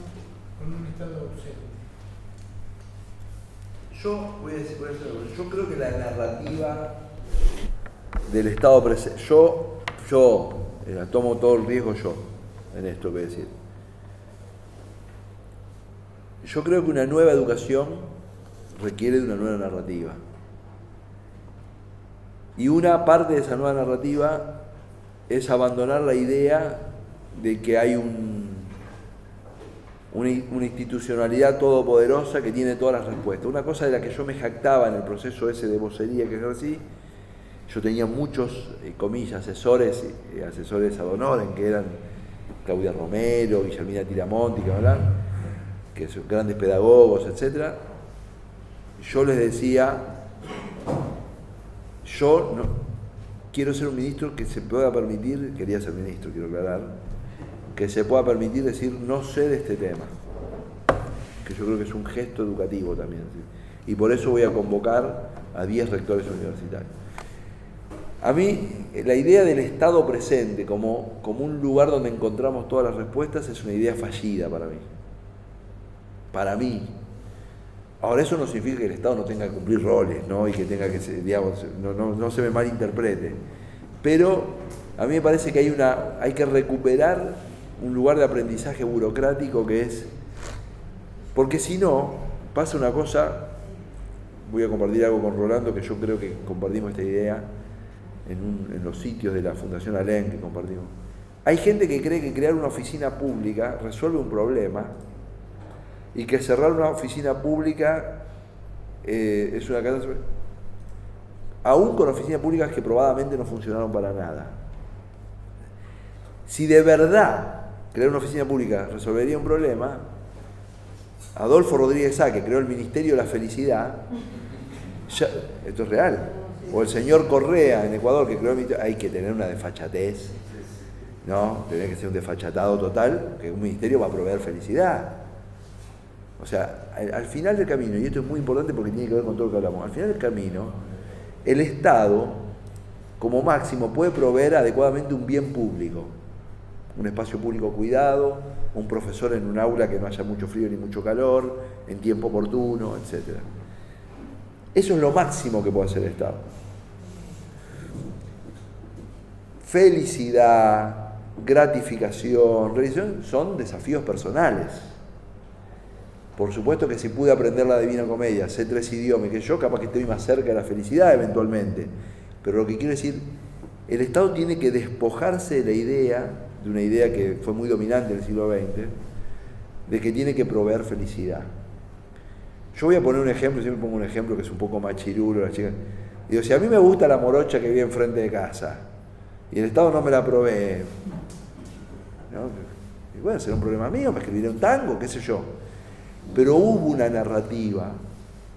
S6: con un Estado ausente?
S3: Yo creo que la narrativa del Estado presente, yo tomo todo el riesgo yo en esto que voy a decir. Yo creo que una nueva educación requiere de una nueva narrativa. Y una parte de esa nueva narrativa es abandonar la idea de que hay una institucionalidad todopoderosa que tiene todas las respuestas. Una cosa de la que yo me jactaba en el proceso ese de vocería que ejercí, yo tenía muchos, comillas, asesores ad honorem, que eran Claudia Romero, Guillermina Tiramonti, que son grandes pedagogos, etc. Yo les decía, yo no quiero ser un ministro que se pueda permitir, quería ser ministro, quiero aclarar, que se pueda permitir decir no sé de este tema, que yo creo que es un gesto educativo también, ¿sí? Y por eso voy a convocar a 10 rectores universitarios. A mí la idea del Estado presente como un lugar donde encontramos todas las respuestas es una idea fallida para mí. Para mí. Ahora, eso no significa que el Estado no tenga que cumplir roles, ¿no? Y que tenga que ser, digamos, no se me malinterprete. Pero a mí me parece que hay que recuperar un lugar de aprendizaje burocrático que es... Porque si no, pasa una cosa voy a compartir algo con Rolando, que yo creo que compartimos esta idea en los sitios de la Fundación Alem que compartimos. Hay gente que cree que crear una oficina pública resuelve un problema y que cerrar una oficina pública es una catástrofe, aún con oficinas públicas que probadamente no funcionaron para nada. Si de verdad crear una oficina pública resolvería un problema, Adolfo Rodríguez Sá, que creó el Ministerio de la Felicidad, esto es real, o el señor Correa en Ecuador, que creó el Ministerio, hay que tener una desfachatez, ¿no? Tener que ser un desfachatado total, que un ministerio va a proveer felicidad. O sea, al final del camino, y esto es muy importante porque tiene que ver con todo lo que hablamos, al final del camino, el Estado, como máximo, puede proveer adecuadamente un bien público, un espacio público cuidado, un profesor en un aula que no haya mucho frío ni mucho calor, en tiempo oportuno, etc. Eso es lo máximo que puede hacer el Estado. Felicidad, gratificación, realización son desafíos personales. Por supuesto que si pude aprender la Divina Comedia, sé 3 idiomas, que yo capaz que estoy más cerca de la felicidad eventualmente. Pero lo que quiero decir, el Estado tiene que despojarse de la idea, de una idea que fue muy dominante en el siglo XX, de que tiene que proveer felicidad. Yo voy a poner un ejemplo, siempre pongo un ejemplo que es un poco machirulo, la chica. Digo, si a mí me gusta la morocha que vive enfrente de casa, y el Estado no me la provee, ¿no? Y bueno, será un problema mío, me escribiré un tango, qué sé yo. Pero hubo una narrativa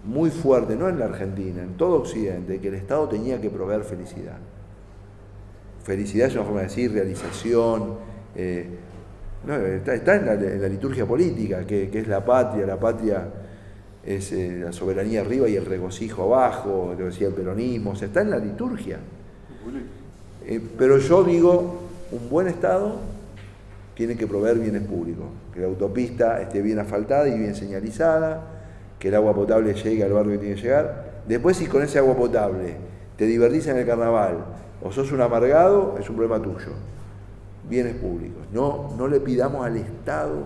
S3: muy fuerte, no en la Argentina, en todo Occidente, de que el Estado tenía que proveer felicidad. Felicidad es una forma de decir, realización, no, está en la liturgia política, que es la patria es la soberanía arriba y el regocijo abajo, lo decía el peronismo, o sea, está en la liturgia. Pero yo digo, un buen Estado tiene que proveer bienes públicos, que la autopista esté bien asfaltada y bien señalizada, que el agua potable llegue al barrio que tiene que llegar. Después, si con ese agua potable te divertís en el carnaval o sos un amargado, es un problema tuyo. Bienes públicos. No le pidamos al Estado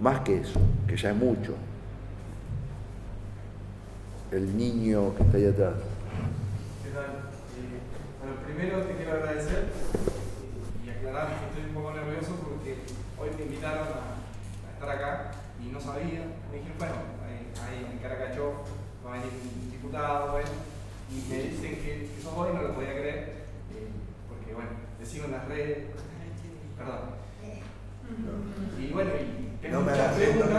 S3: más que eso, que ya es mucho. El niño que está ahí atrás.
S5: ¿Qué tal? Bueno, primero te quiero agradecer y aclarar que estoy un poco nervioso porque hoy me invitaron a estar acá y no sabía. Me dijeron, bueno, ahí en Caracachó va a venir un diputado, bueno, y me dicen que sos vos y no lo podía creer, porque bueno, te sigo en las redes, perdón. Y bueno, y tengo muchas preguntas.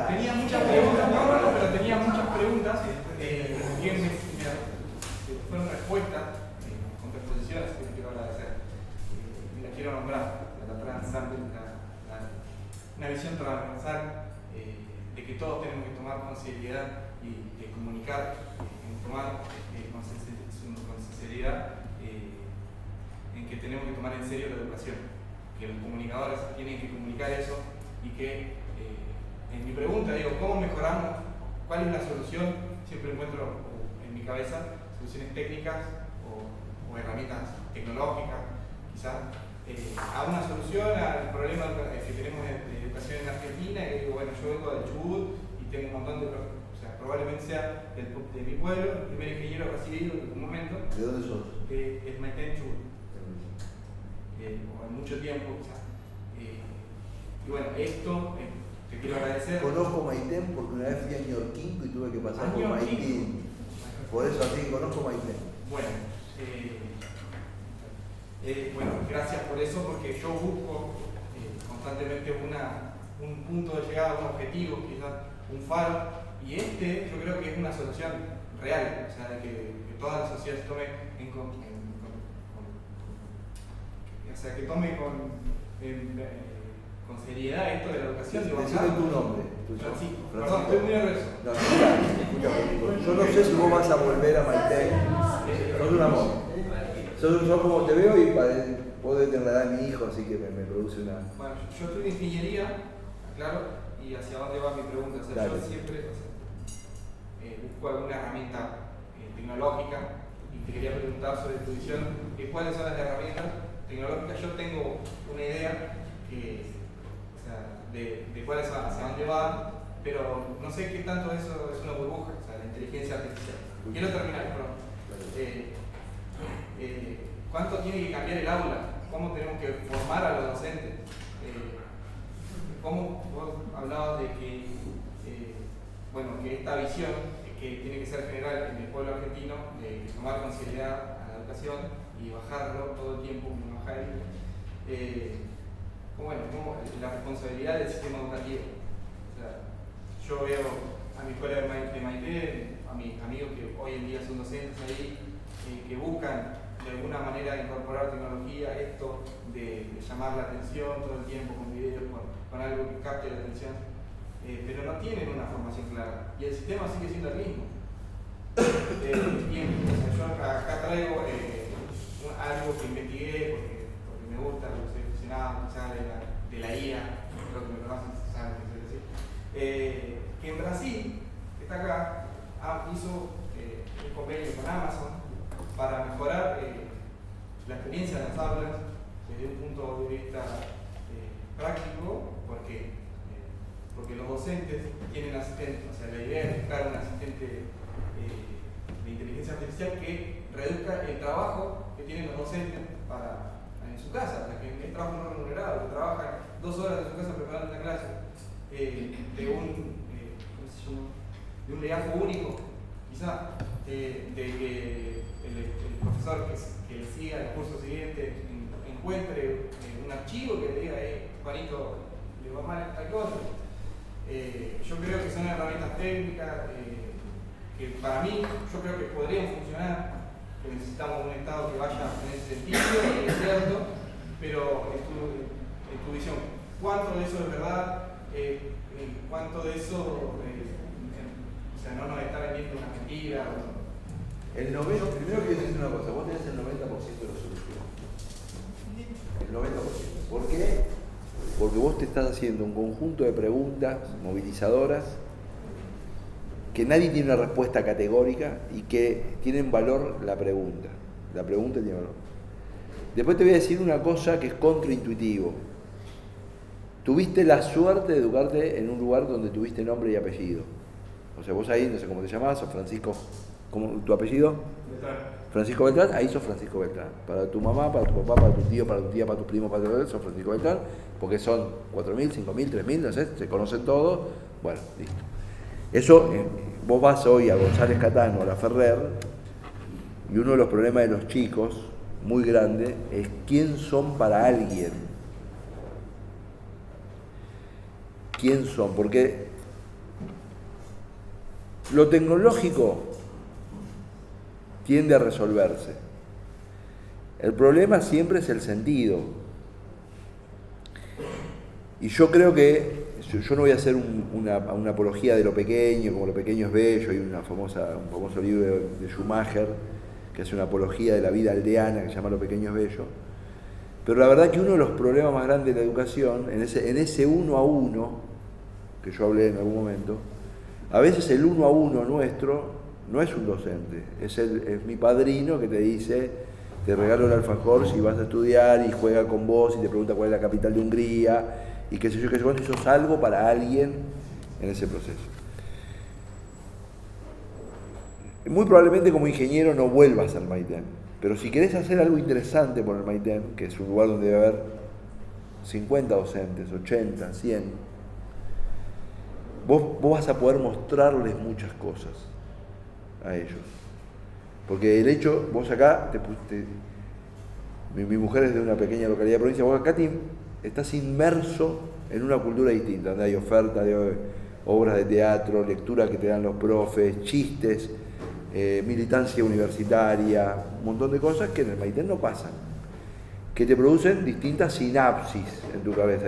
S5: Tenía muchas preguntas, pero tenía muchas preguntas. Fueron respuestas, contraposiciones que les quiero agradecer. Y las quiero nombrar, una visión transversal de que todos tenemos que tomar con seriedad y de comunicar, tomar con sinceridad en que tenemos que tomar en serio la educación, que los comunicadores tienen que comunicar eso y que en mi pregunta digo, ¿cómo mejoramos? ¿Cuál es la solución? Siempre encuentro en mi cabeza soluciones técnicas o herramientas tecnológicas, quizás, a una solución al problema que tenemos de educación en Argentina, y digo, bueno, yo vengo del Chubut y tengo un montón de, o sea, probablemente sea de mi pueblo, el primer ingeniero recibido en algún momento.
S3: ¿De dónde sos?
S5: Es Maitén, Chubut. O en mucho tiempo, quizás. Y bueno, esto te quiero agradecer.
S3: Conozco Maitén porque una vez fui a Ñorquinco y tuve que pasar por Maitén. Por eso así conozco Maitén.
S5: Bueno, bueno, gracias por eso, porque yo busco constantemente un punto de llegada, un objetivo, quizás un faro, y yo creo que es una solución real, o sea, de que toda la sociedad se tome con seriedad esto de la educación.
S3: Decime tu nombre.
S5: Francisco. Perdón, estoy muy nervioso.
S3: No, escucha, yo no sé si vos vas a volver a Maitén. Sos un amor. Sos como te veo y puedo tener la edad de mi hijo, así que me produce una...
S5: Bueno, yo estudio ingeniería, claro, y hacia dónde va mi pregunta. O sea, yo siempre busco alguna herramienta tecnológica y te quería preguntar sobre tu visión, ¿cuáles son las herramientas tecnológicas? Yo tengo una idea de cuál es hacia dónde va, pero no sé qué tanto eso es una burbuja, o sea, la inteligencia artificial. Quiero terminar, perdón. ¿Cuánto tiene que cambiar el aula? ¿Cómo tenemos que formar a los docentes? ¿Cómo vos hablabas de que, bueno, que esta visión que tiene que ser general en el pueblo argentino, de tomar con seriedad a la educación y bajarlo todo el tiempo, como bajar como la responsabilidad del sistema educativo? O sea, yo veo a mi escuela de Maipú, a mis amigos que hoy en día son docentes ahí, que buscan de alguna manera incorporar tecnología, esto de llamar la atención todo el tiempo con videos, con algo que capte la atención, pero no tienen una formación clara y el sistema sigue siendo el mismo. Yo acá traigo algo que investigué porque me gusta, porque soy aficionado quizás de la IA, creo que me conocen, saben qué quiero decir. Que en Brasil, que está acá, hizo un convenio con Amazon para mejorar la experiencia de las aulas desde un punto de vista práctico, porque los docentes tienen asistentes, o sea, la idea es buscar un asistente de inteligencia artificial que reduzca el trabajo que tienen los docentes en su casa, o sea, que es trabajo no remunerado, que trabajan 2 horas en su casa preparando una clase de un legajo único, quizá, de que el profesor que le siga el curso siguiente encuentre un archivo que le diga, Juanito, le va mal esta cosa. Yo creo que son herramientas técnicas que para mí, yo creo que podrían funcionar, que necesitamos un Estado que vaya en ese sentido, es cierto, pero en tu visión, ¿cuánto de eso es verdad? ¿Cuánto de eso no nos está vendiendo una mentira?
S3: Primero quiero decir una cosa, vos tenés el 90% de la solución. El 90%. ¿Por qué? Porque vos te estás haciendo un conjunto de preguntas movilizadoras que nadie tiene una respuesta categórica y que tienen valor la pregunta. La pregunta tiene valor. Después te voy a decir una cosa que es contraintuitivo. Tuviste la suerte de educarte en un lugar donde tuviste nombre y apellido. O sea, vos ahí, no sé cómo te llamás, sos Francisco, ¿cómo tu apellido?
S5: Beltrán.
S3: Francisco Beltrán, ahí sos Francisco Beltrán. Para tu mamá, para tu papá, para tu tío, para tu tía, para tus primos, para tu sos Francisco Beltrán, porque son 4.000, 5.000, 3.000, no sé, se conocen todos. Bueno, listo. Eso, vos vas hoy a González Catán o a La Ferrer, y uno de los problemas de los chicos, muy grande, es quién son para alguien. ¿Quién son? Porque lo tecnológico tiende a resolverse. El problema siempre es el sentido. Y yo creo que, yo no voy a hacer una apología de lo pequeño, como lo pequeño es bello, hay un famoso libro de Schumacher, que es una apología de la vida aldeana, que se llama Lo pequeño es bello. Pero la verdad que uno de los problemas más grandes de la educación, en ese 1 a 1, que yo hablé en algún momento, a veces el 1 a 1 nuestro no es un docente, es mi padrino que te dice, te regalo el alfajor si vas a estudiar y juega con vos y te pregunta cuál es la capital de Hungría y qué sé yo, qué sé cuánto, y sos algo para alguien en ese proceso. Muy probablemente como ingeniero no vuelvas al Maitén, pero si querés hacer algo interesante por el Maitén, que es un lugar donde debe haber 50 docentes, 80, 100, vos vas a poder mostrarles muchas cosas a ellos. Porque el hecho, vos acá, mi mujer es de una pequeña localidad de provincia, vos acá estás inmerso en una cultura distinta, donde hay oferta de obras de teatro, lectura que te dan los profes, chistes, militancia universitaria, un montón de cosas que en el Maitén no pasan, que te producen distintas sinapsis en tu cabeza,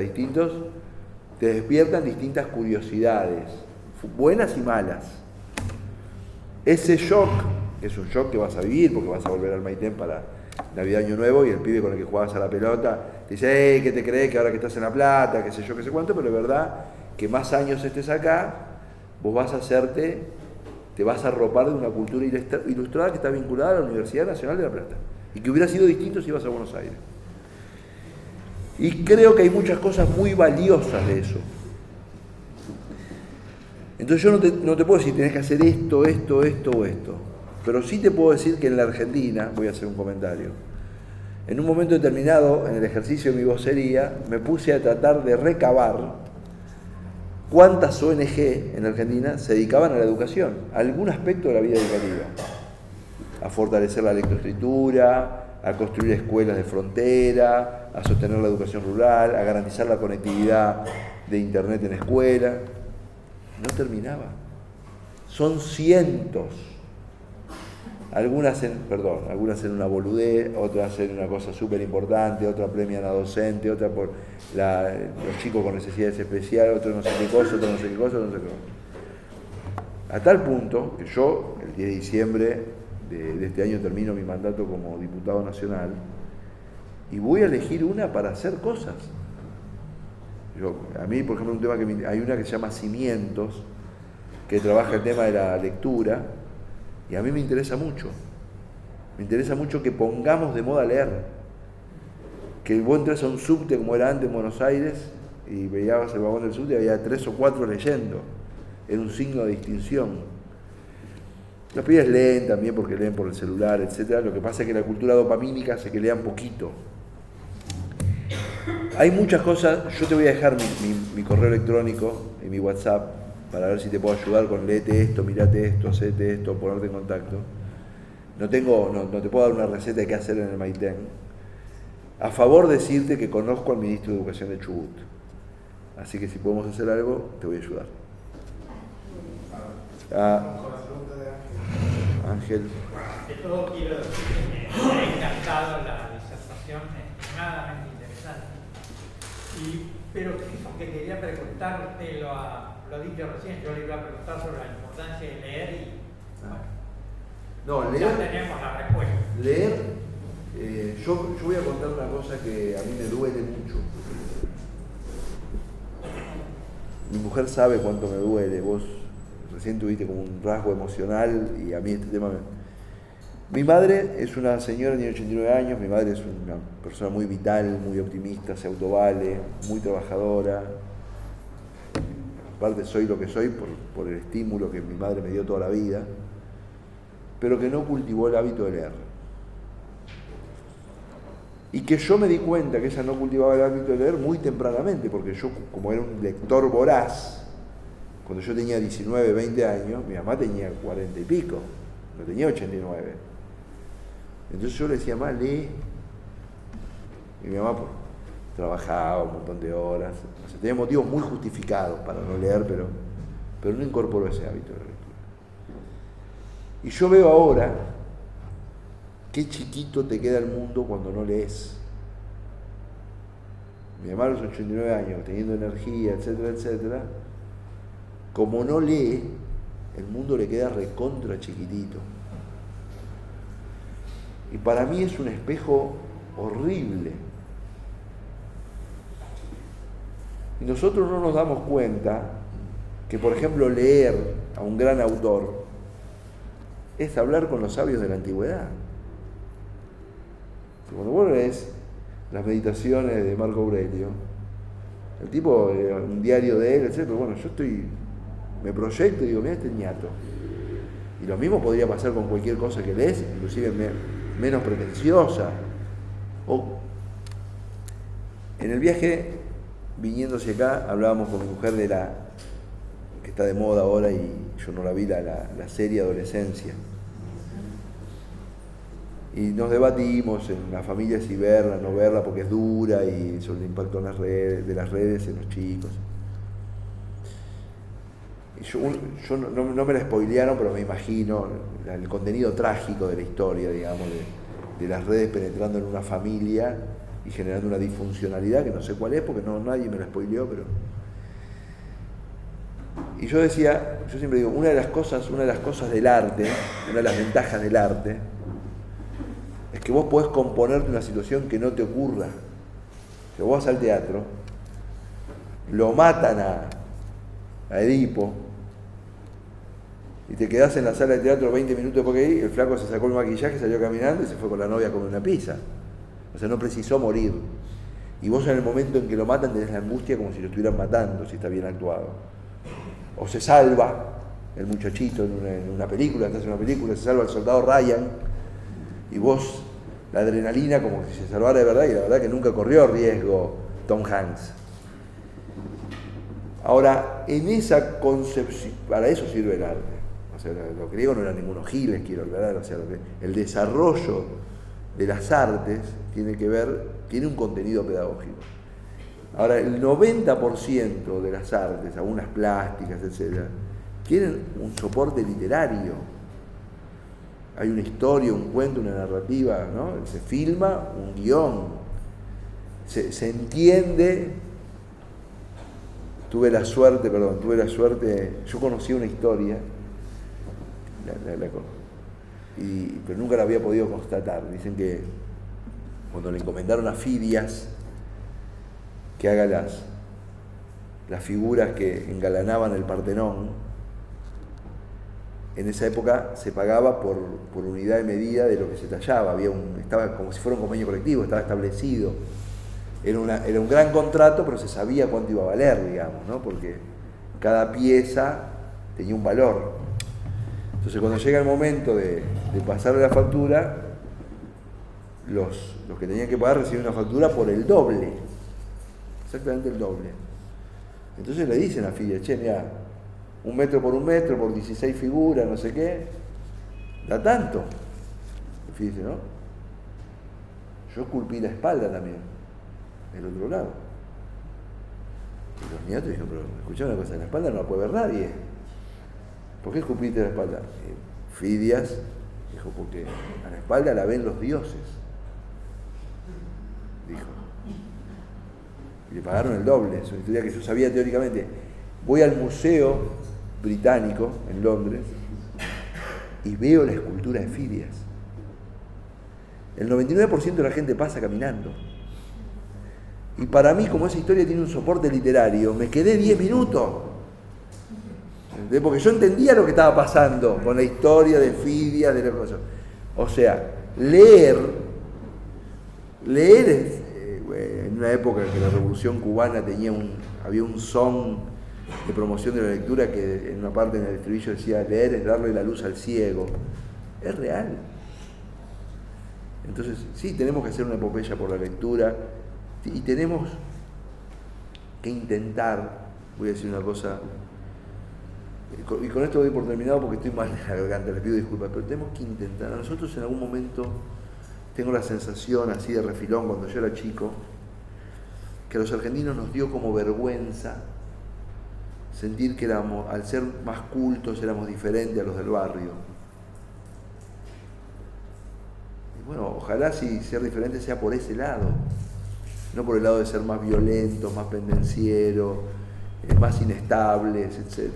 S3: te despiertan distintas curiosidades, buenas y malas. Ese shock, es un shock que vas a vivir porque vas a volver al Maitén para Navidad, Año Nuevo, y el pibe con el que jugabas a la pelota te dice, ¿qué te crees que ahora que estás en La Plata, qué sé yo, qué sé cuánto? Pero es verdad que más años estés acá, vos te vas a arropar de una cultura ilustrada que está vinculada a la Universidad Nacional de La Plata y que hubiera sido distinto si ibas a Buenos Aires. Y creo que hay muchas cosas muy valiosas de eso. Entonces yo no te puedo decir tenés que hacer esto, esto, esto o esto. Pero sí te puedo decir que en la Argentina, voy a hacer un comentario, en un momento determinado, en el ejercicio de mi vocería, me puse a tratar de recabar cuántas ONG en Argentina se dedicaban a la educación, a algún aspecto de la vida educativa, a fortalecer la lectoescritura, a construir escuelas de frontera, a sostener la educación rural, a garantizar la conectividad de internet en escuela. No terminaba. Son cientos. Algunas hacen una boludez, otras hacen una cosa súper importante, otras premian a docente, otras por los chicos con necesidades especiales, otros no sé qué cosa, otros no sé qué cosa, no sé qué cosa. A tal punto que yo, el 10 de diciembre de este año, termino mi mandato como diputado nacional y voy a elegir una para hacer cosas. A mí, por ejemplo, un tema hay una que se llama Cimientos, que trabaja el tema de la lectura, y a mí me interesa mucho. Me interesa mucho que pongamos de moda leer. Que vos entres a un subte como era antes en Buenos Aires y veías el vagón del subte y había 3 o 4 leyendo. Era un signo de distinción. Los pibes leen también porque leen por el celular, etc. Lo que pasa es que la cultura dopamínica hace que lean poquito. Hay muchas cosas. Yo te voy a dejar mi correo electrónico y mi WhatsApp para ver si te puedo ayudar con léete esto, mirate esto, hacete esto, ponerte en contacto. No te puedo dar una receta de qué hacer en el Maitén. A favor decirte que conozco al ministro de Educación de Chubut. Así que si podemos hacer algo, te voy a ayudar. Ángel.
S7: De todo quiero decir que me ha encantado la disertación, es extremadamente interesante. Pero que quería preguntarte, lo dije recién, yo le iba a preguntar sobre la importancia de leer y bueno, ya tenemos la respuesta.
S3: Leer, yo voy a contar una cosa que a mí me duele mucho. Mi mujer sabe cuánto me duele, vos recién tuviste como un rasgo emocional y a mí este tema Mi madre es una señora, tiene 89 años, mi madre es una persona muy vital, muy optimista, se autovale, muy trabajadora. Aparte soy lo que soy por el estímulo que mi madre me dio toda la vida, pero que no cultivó el hábito de leer. Y que yo me di cuenta que ella no cultivaba el hábito de leer muy tempranamente, porque yo, como era un lector voraz, cuando yo tenía 19, 20 años, mi mamá tenía 40 y pico, no tenía 89. Entonces yo le decía, mamá, lee. Y mi mamá trabajaba un montón de horas, o sea, tenía motivos muy justificados para no leer, pero no incorporó ese hábito de lectura. Y yo veo ahora qué chiquito te queda el mundo cuando no lees. Mi mamá a los 89 años, teniendo energía, etcétera, etcétera, como no lee, el mundo le queda recontra chiquitito. Y para mí es un espejo horrible. Y nosotros no nos damos cuenta que, por ejemplo, leer a un gran autor es hablar con los sabios de la antigüedad. Cuando vos lees las meditaciones de Marco Aurelio, el tipo, un diario de él, etc., pero bueno, yo me proyecto y digo, mira este ñato. Y lo mismo podría pasar con cualquier cosa que lees, inclusive menos pretenciosa. O en el viaje, viniendo hacia acá, hablábamos con mi mujer de que está de moda ahora y yo no la vi, la serie Adolescencia. Y nos debatimos en la familia si verla, no verla, porque es dura y sobre el impacto de las redes en los chicos. Y yo no me la spoilearon, pero me imagino el contenido trágico de la historia, digamos, de las redes penetrando en una familia y generando una disfuncionalidad que no sé cuál es, porque nadie me la spoileó, pero... Y yo siempre digo, una de las cosas del arte, una de las ventajas del arte, es que vos podés componerte una situación que no te ocurra. Si vos vas al teatro, lo matan a Edipo, y te quedás en la sala de teatro 20 minutos después que ahí, el flaco se sacó el maquillaje, salió caminando y se fue con la novia a comer una pizza. O sea, no precisó morir. Y vos en el momento en que lo matan tenés la angustia como si lo estuvieran matando, si está bien actuado. o se salva el muchachito en una película, estás en una película, se salva el soldado Ryan, y vos, la adrenalina como si se salvara de verdad, y la verdad que nunca corrió riesgo Tom Hanks. Ahora, en esa concepción, para eso sirve el arte. O sea, los griegos no eran ningunos giles, quiero aclarar, o sea, el desarrollo de las artes tiene un contenido pedagógico. Ahora, el 90% de las artes, algunas plásticas, etc., tienen un soporte literario. Hay una historia, un cuento, una narrativa, ¿no? Se filma un guión, se pero tuve la suerte, yo conocí una historia, pero nunca la había podido constatar. Dicen que cuando le encomendaron a Fidias que haga las figuras que engalanaban el Partenón, en esa época se pagaba por unidad de medida de lo que se tallaba, estaba como si fuera un convenio colectivo, estaba establecido. Era un gran contrato, pero se sabía cuánto iba a valer, digamos, ¿no? Porque cada pieza tenía un valor. Entonces, cuando llega el momento de pasarle la factura, los que tenían que pagar recibían una factura por el doble, exactamente el doble. Entonces le dicen a Fidias, che, mira, 1 metro por 16 figuras, no sé qué, da tanto. Y Fidias dice, no, yo esculpí la espalda también, el otro lado. Y los nietos dijeron, pero escuchá una cosa, la espalda no la puede ver nadie. ¿Por qué esculpiste la espalda? Fidias dijo, porque a la espalda la ven los dioses, dijo. Y le pagaron el doble. Es una historia que yo sabía teóricamente. Voy al Museo Británico en Londres y veo la escultura de Fidias. El 99% de la gente pasa caminando. Y para mí, como esa historia tiene un soporte literario, me quedé 10 minutos. Porque yo entendía lo que estaba pasando con la historia de Fidias, de la cosa. O sea, leer es, en una época en que la Revolución Cubana había un son de promoción de la lectura que en una parte en el estribillo decía, leer es darle la luz al ciego. Es real. Entonces, sí, tenemos que hacer una epopeya por la lectura y tenemos que intentar, voy a decir una cosa, y con esto doy por terminado porque estoy mal de la garganta, les pido disculpas, pero tenemos que intentar. A nosotros en algún momento, tengo la sensación así de refilón cuando yo era chico, que a los argentinos nos dio como vergüenza sentir que al ser más cultos éramos diferentes a los del barrio. Y bueno, ojalá si ser diferente sea por ese lado, no por el lado de ser más violentos, más pendencieros, más inestables, etc.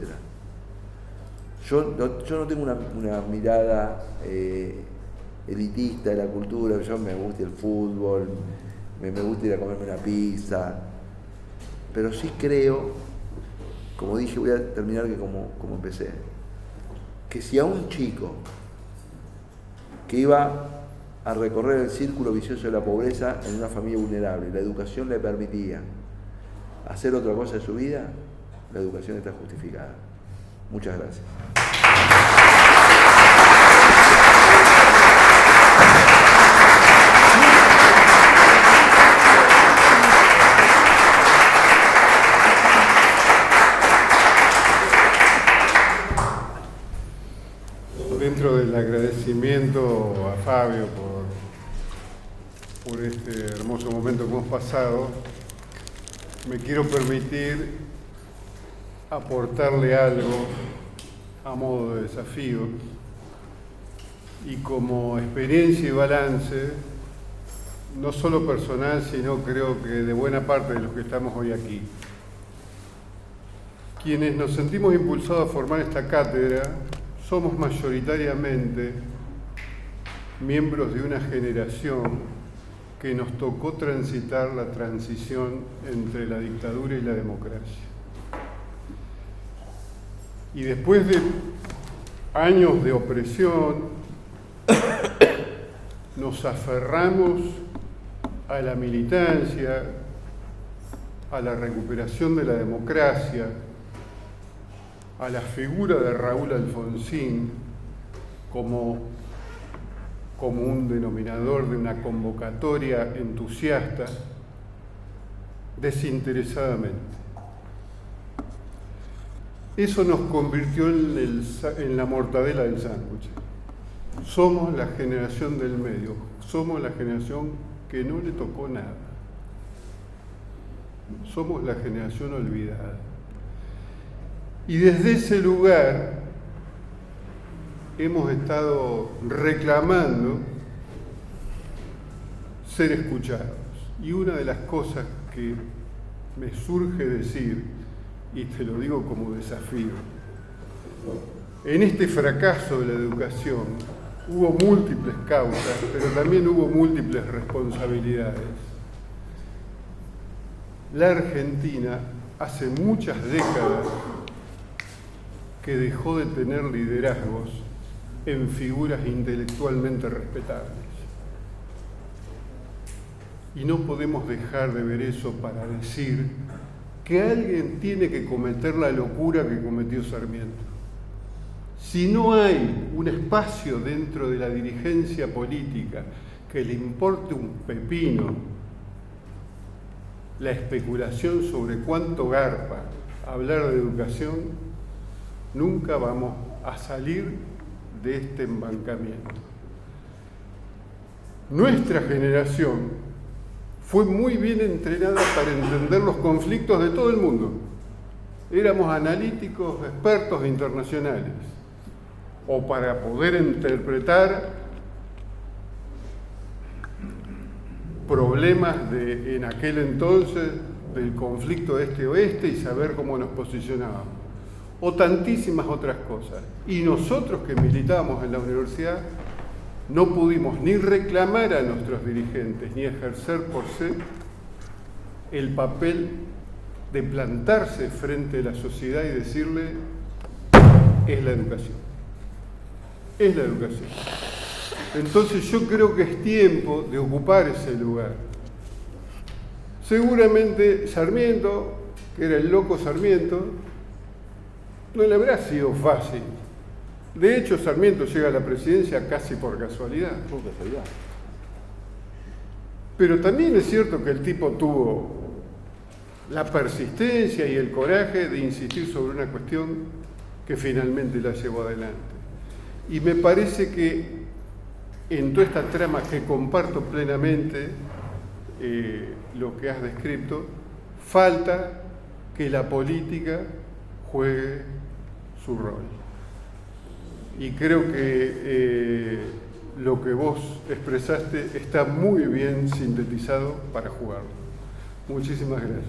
S3: Yo no tengo una mirada elitista de la cultura, yo me gusta el fútbol, me gusta ir a comerme una pizza, pero sí creo, como dije, voy a terminar que como empecé, que si a un chico que iba a recorrer el círculo vicioso de la pobreza en una familia vulnerable, la educación le permitía hacer otra cosa de su vida, la educación está justificada. Muchas gracias.
S1: Dentro del agradecimiento a Fabio por este hermoso momento que hemos pasado, me quiero permitir aportarle algo a modo de desafío y como experiencia y balance, no solo personal, sino creo que de buena parte de los que estamos hoy aquí. Quienes nos sentimos impulsados a formar esta cátedra somos mayoritariamente miembros de una generación que nos tocó transitar la transición entre la dictadura y la democracia. Y después de años de opresión, nos aferramos a la militancia, a la recuperación de la democracia, a la figura de Raúl Alfonsín como un denominador de una convocatoria entusiasta desinteresadamente. Eso nos convirtió en la mortadela del sándwich. Somos la generación del medio, somos la generación que no le tocó nada. Somos la generación olvidada. Y desde ese lugar hemos estado reclamando ser escuchados. Y una de las cosas que me surge decir, y te lo digo como desafío, en este fracaso de la educación hubo múltiples causas, pero también hubo múltiples responsabilidades. La Argentina hace muchas décadas que dejó de tener liderazgos en figuras intelectualmente respetables. Y no podemos dejar de ver eso para decir que alguien tiene que cometer la locura que cometió Sarmiento. Si no hay un espacio dentro de la dirigencia política que le importe un pepino la especulación sobre cuánto garpa hablar de educación, nunca vamos a salir de este embancamiento. Nuestra generación fue muy bien entrenada para entender los conflictos de todo el mundo. Éramos analíticos, expertos internacionales, o para poder interpretar problemas en aquel entonces del conflicto este-oeste y saber cómo nos posicionábamos, o tantísimas otras cosas. Y nosotros que militábamos en la universidad no pudimos ni reclamar a nuestros dirigentes, ni ejercer por sí el papel de plantarse frente a la sociedad y decirle, es la educación. Es la educación. Entonces yo creo que es tiempo de ocupar ese lugar. Seguramente Sarmiento, que era el loco Sarmiento, no le habrá sido fácil. De hecho, Sarmiento llega a la presidencia casi por casualidad.
S3: Por casualidad.
S1: Pero también es cierto que el tipo tuvo la persistencia y el coraje de insistir sobre una cuestión que finalmente la llevó adelante. Y me parece que en toda esta trama que comparto plenamente lo que has descrito, falta que la política juegue su rol. Y creo que lo que vos expresaste está muy bien sintetizado para jugarlo. Muchísimas gracias.